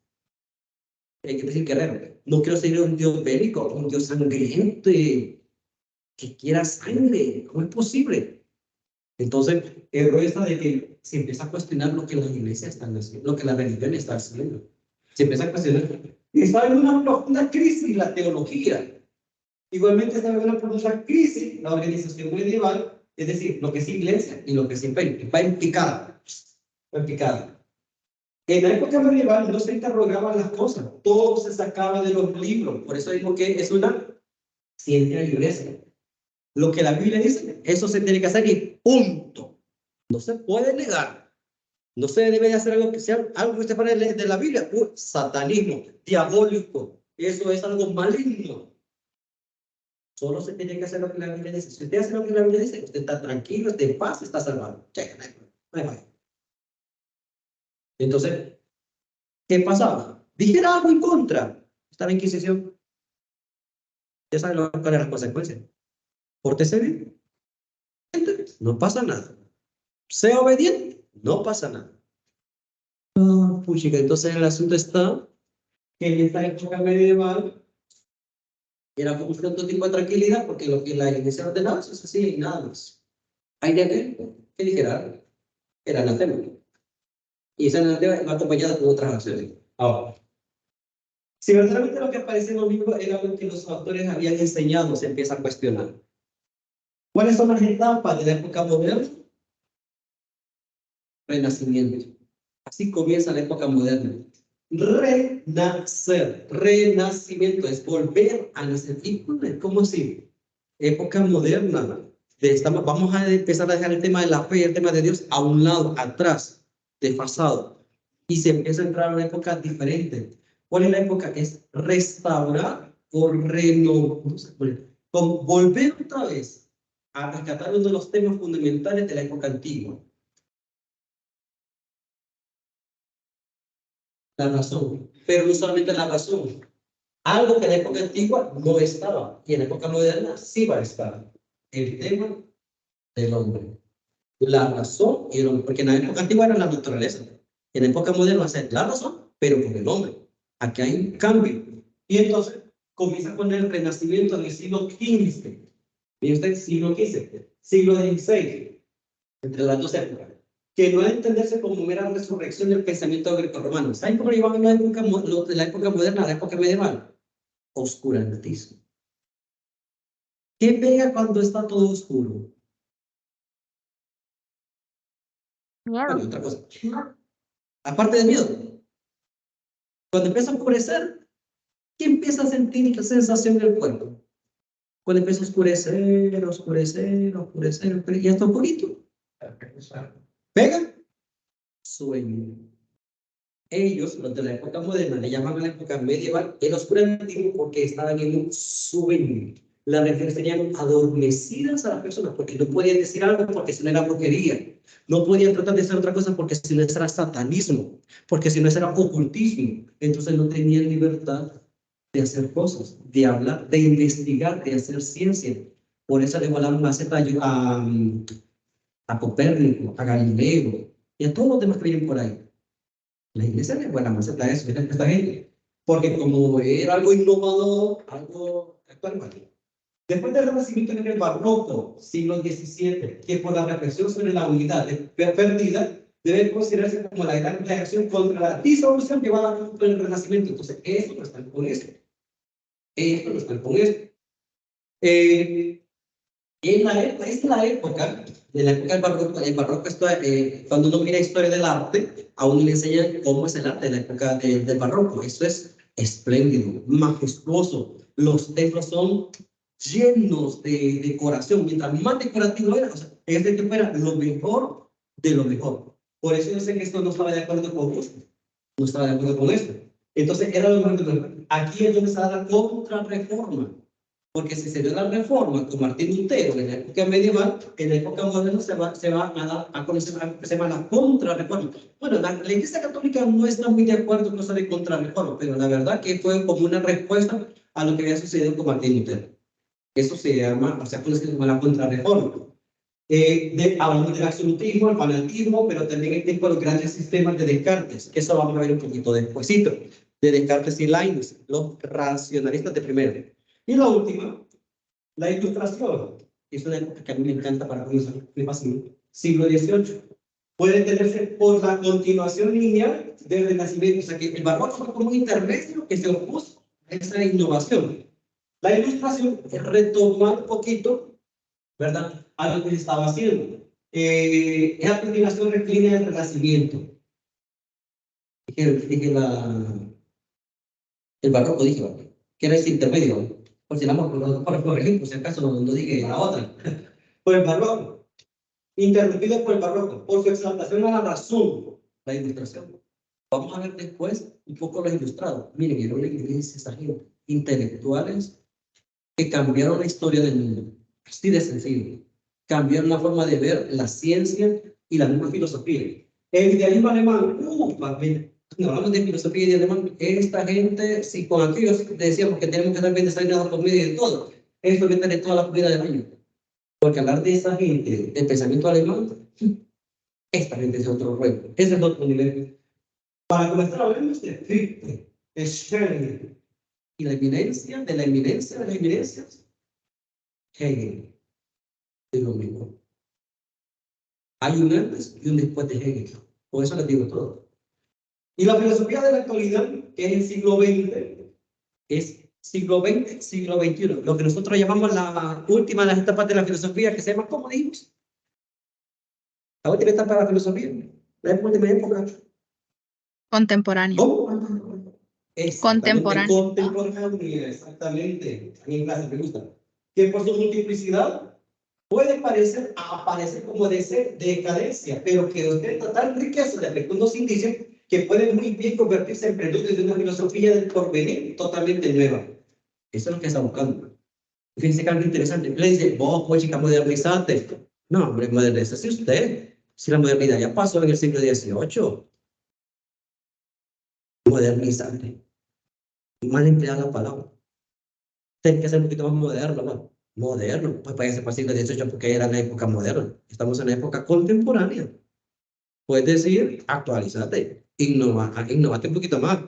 Hay que decir guerrero. No quiero servir a un Dios bélico, un Dios sangriento que quiera sangre. ¿Cómo es posible? Entonces, el rollo está de que se empieza a cuestionar lo que las iglesias están haciendo, lo que la religión está haciendo. Se empieza a cuestionar. Está en una profunda crisis la teología. Igualmente está en una profunda crisis la organización medieval, es decir, lo que es iglesia y lo que es imperio. Va en picada. Va en picada. En la época medieval no se interrogaban las cosas, todo se sacaba de los libros. Por eso digo que es una ciencia de la iglesia. Lo que la Biblia dice, eso se tiene que hacer y punto. No se puede negar. No se debe de hacer algo que sea algo que usted pone de la Biblia. Satanismo, diabólico. Eso es algo maligno. Solo se tiene que hacer lo que la Biblia dice. Si usted hace lo que la Biblia dice, usted está tranquilo, está en paz, está salvado. Checa, no hay más. Entonces, ¿qué pasaba? Dijera algo en contra. Está la Inquisición. Ya saben cuáles son las consecuencias. Pórtese bien. No pasa nada. Sea obediente. No pasa nada. Puchica, entonces el asunto está que en esta época medieval era como un cierto tipo de tranquilidad porque lo que la iglesia ordenaba es así y nada más. Hay de que dijera era anatema. Y esa anatema va acompañada con otras acciones. Ahora, si verdaderamente lo que aparece en los libros era lo que los autores habían enseñado, se empieza a cuestionar. ¿Cuáles son las etapas de la época moderna? Renacimiento. Así comienza la época moderna. renacer. Renacimiento es volver a nacer. ¿Y cómo así? Época moderna. Vamos a empezar a dejar el tema de la fe y el tema de Dios a un lado, atrás, desfasado. Y se empieza a entrar a una época diferente. ¿Cuál es la época? Es restaurar o renovar. Volver otra vez a rescatar uno de los temas fundamentales de la época antigua. La razón. Pero no solamente la razón. Algo que en la época antigua no estaba. Y en la época moderna sí va a estar. El tema del hombre. La razón y el hombre. Porque en la época antigua era la naturaleza. En la época moderna va a ser la razón, pero con el hombre. Aquí hay un cambio. Y entonces comienza con el renacimiento del siglo XV. Mire usted, siglo XV, siglo XVI, entre las dos épocas, que no ha de entenderse como mera resurrección del pensamiento greco-romano. ¿Saben cómo llevaban la época, de la época moderna a la época medieval? Oscurantismo. ¿Qué pega cuando está todo oscuro? Miedo. Bueno, otra cosa. Aparte de miedo. Cuando empieza a oscurecer, ¿qué empieza a sentir la sensación del cuerpo? Cuando empieza a oscurecer, y hasta oscurito. ¿Pega? Sueño. Ellos, los de la época moderna, le llaman a la época medieval el oscurantismo porque estaban en un sueño. Las religiones tenían adormecidas a las personas porque no podían decir algo porque si no era brujería. No podían tratar de hacer otra cosa porque si no era satanismo, porque si no era ocultismo. Entonces no tenían libertad de hacer cosas, de hablar, de investigar, de hacer ciencia. Por eso le volaron la seta a Copérnico, a Galileo y a todos los demás que vienen por ahí. La iglesia le vuela más seta a eso, a esta gente, porque como era algo innovador, algo actual. Después del Renacimiento en el Barroco, siglo XVII, que por la reflexión sobre la unidad perdida, debe considerarse como la gran reacción contra la disolución que va a dar con el Renacimiento. Entonces, eso no está con esto. Esto no está con esto. Esta es la época, de la época del Barroco. El Barroco está, cuando uno mira historia del arte, a uno le enseñan cómo es el arte de la época del Barroco. Eso es espléndido, majestuoso. Los templos son llenos de decoración. Mientras más decorativo era, o sea, este tiempo era lo mejor de lo mejor. Por eso yo sé que esto no estaba de acuerdo con gusto. No estaba de acuerdo con esto. Entonces era lo mejor de lo mejor. Aquí es donde se da la contrarreforma. Porque si se dio la reforma con Martín Lutero en la época medieval, en la época moderna se va a dar a conocer lo que se llama la contrarreforma. Bueno, la Iglesia Católica no está muy de acuerdo con eso de contrarreforma, pero la verdad que fue como una respuesta a lo que había sucedido con Martín Lutero. Eso se llama, o sea, conoce como la contrarreforma. Hablamos del absolutismo, el fanatismo, pero también el tipo de los grandes sistemas de Descartes, que eso vamos a ver un poquito despuesito, de Descartes y Leibniz, los racionalistas de primero. Y la última, la ilustración. Es una época que a mí me encanta para comenzar, me fascina. Siglo XVIII. Puede entenderse por la continuación lineal del Renacimiento. O sea, que el barroco fue como un intermedio que se opuso a esa innovación. La ilustración es retomar un poquito, ¿verdad?, a lo que se estaba haciendo. Es a continuación reclina del Renacimiento. Dije el barroco, que era ese intermedio. Por si por ejemplo, si acaso no dije la otra. Por el barroco. Interrumpido por el barroco, por su exaltación a la razón, la ilustración. Vamos a ver después un poco los ilustrados. Miren, era una iglesia, esa gente, intelectuales que cambiaron la historia del mundo. Así de sencillo. Cambiaron la forma de ver la ciencia y la misma filosofía. El idealismo alemán, no hablamos de filosofía y de alemán, esta gente, si con aquellos decíamos que tenemos que estar bien desayunados con medio y de todo, esto meterle toda la comida del año. Porque hablar de esa gente, del pensamiento alemán, esta gente es otro ruego, ese es otro nivel. Para comenzar, hablemos de Fichte, de Schelling, y la eminencia de la eminencia de las eminencias, Hegel, es lo mismo. Hay un antes y un después de Hegel, por eso les digo todo. Y la filosofía de la actualidad, que es el siglo XX, es siglo XX, siglo XXI, lo que nosotros llamamos la última de las etapas de la filosofía, que se llama, ¿cómo dijimos? La última etapa de la filosofía, la última época. Contemporáneo. ¿Cómo? Exactamente, Contemporánea. contemporánea, exactamente. A mí en clase me gusta. Que por su multiplicidad puede aparecer como decadencia, pero que ostenta tal riqueza de fecundos indicios que puede muy bien convertirse en preludio de una filosofía del porvenir totalmente nueva. Eso es lo que está buscando. Fíjense que algo interesante. Le dice, vos, pues, chica, modernizate. No, hombre, modernízate usted. Si la modernidad ya pasó en el siglo XVIII. Modernizante. Mal empleada la palabra. Tiene que ser un poquito más moderno, ¿no? Moderno. Pues parece para el siglo XVIII porque era la época moderna. Estamos en la época contemporánea. Puedes decir, actualízate. Innovate un poquito más.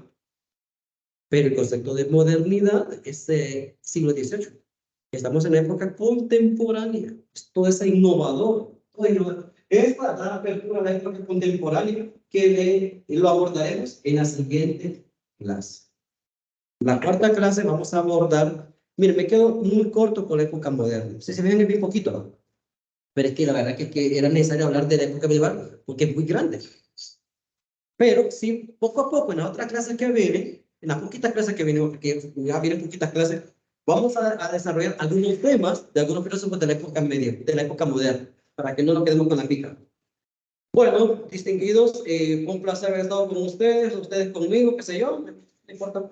Pero el concepto de modernidad es del siglo XVIII. Estamos en la época contemporánea. Todo es innovador. Todo innovador. Esta da apertura a la época contemporánea que lo abordaremos en la siguiente clase. La cuarta clase vamos a abordar. Mire, me quedo muy corto con la época moderna. Si se fijan, es bien poquito, ¿no? Pero es que la verdad es que era necesario hablar de la época medieval porque es muy grande. Pero sí, poco a poco, en las otras clases que vienen, en las poquitas clases que vienen, porque ya vienen poquitas clases, vamos a desarrollar algunos temas de algunos filósofos de la época media, de la época moderna, para que no nos quedemos con la pica. Bueno, distinguidos, un placer haber estado con ustedes conmigo, qué sé yo, no importa.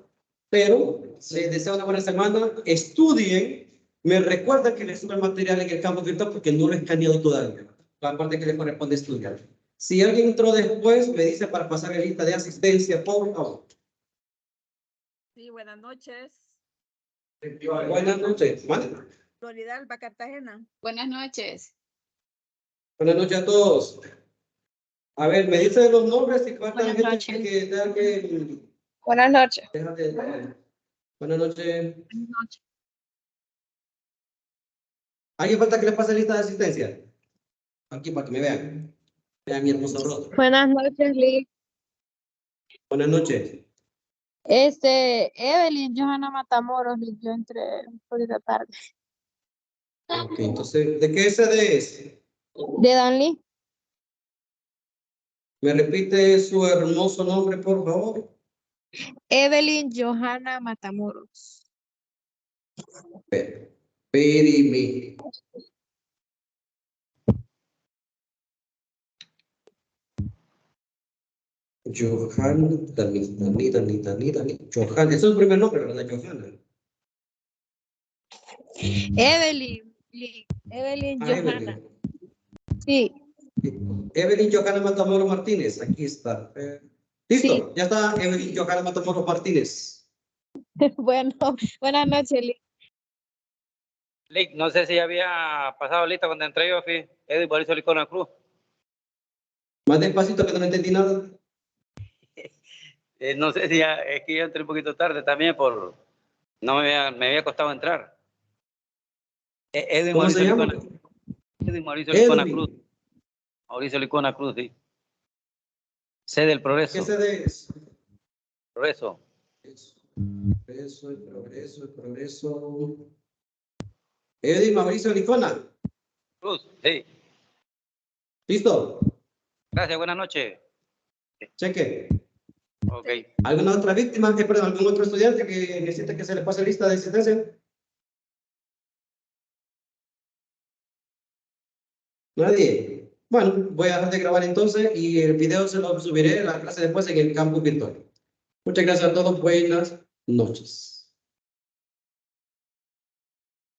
Pero les deseo una buena semana, estudien, me recuerda que les suba el material en el campo virtual porque no lo he escaneado todavía, la parte que les corresponde estudiar. Si alguien entró después, me dice para pasar la lista de asistencia, por favor. Sí, buenas noches. Buenas noches. Florida Alba, Cartagena. Buenas noches. Buenas noches a todos. A ver, me dicen los nombres y falta Buenas gente noches. que tenga que... Buenas noches. Buenas noches. ¿Alguien falta que les pase lista de asistencia? Aquí para que me vean. Vean mi hermoso rostro. Buenas noches, Lee. Buenas noches. Evelyn, Johanna Matamoros, Lee, yo entré un poquito tarde. Ok, entonces, ¿de qué sede es? ¿De Dan Lee? ¿Me repite su hermoso nombre, por favor? Evelyn Johanna Matamoros. Perimi. Johanna, Dani. Johanna, ese es el primer nombre, ¿verdad? Johanna. Evelyn, Lee. Evelyn Johanna. Evelyn. Sí. Evelyn Johanna Matamoros Martínez, aquí está. Listo, Sí. ya está Evelyn Johanna Matamoros Martínez. Bueno, buenas noches, Lee. Lick, no sé si ya había pasado lista cuando entré yo, fui Edwin Boris Licona Cruz. Más despacito que no entendí nada. No sé si ya, es que yo entré un poquito tarde también por... No me había costado entrar. Edwin ¿Cómo se Mauricio llama? Licona. Edwin Mauricio Licona Edwin. Cruz. Mauricio Licona Cruz, sí. Sede del Progreso. ¿Qué sede es? Progreso. Progreso. Edwin Mauricio Licona. Cruz, sí. ¿Listo? Gracias, buenas noches. Cheque. Ok. ¿Alguna otra víctima? Perdón, ¿algún otro estudiante que necesite que se le pase lista de asistencia? Nadie. Bueno, voy a dejar de grabar entonces y el video se lo subiré a la clase después en el campus virtual. Muchas gracias a todos. Buenas noches.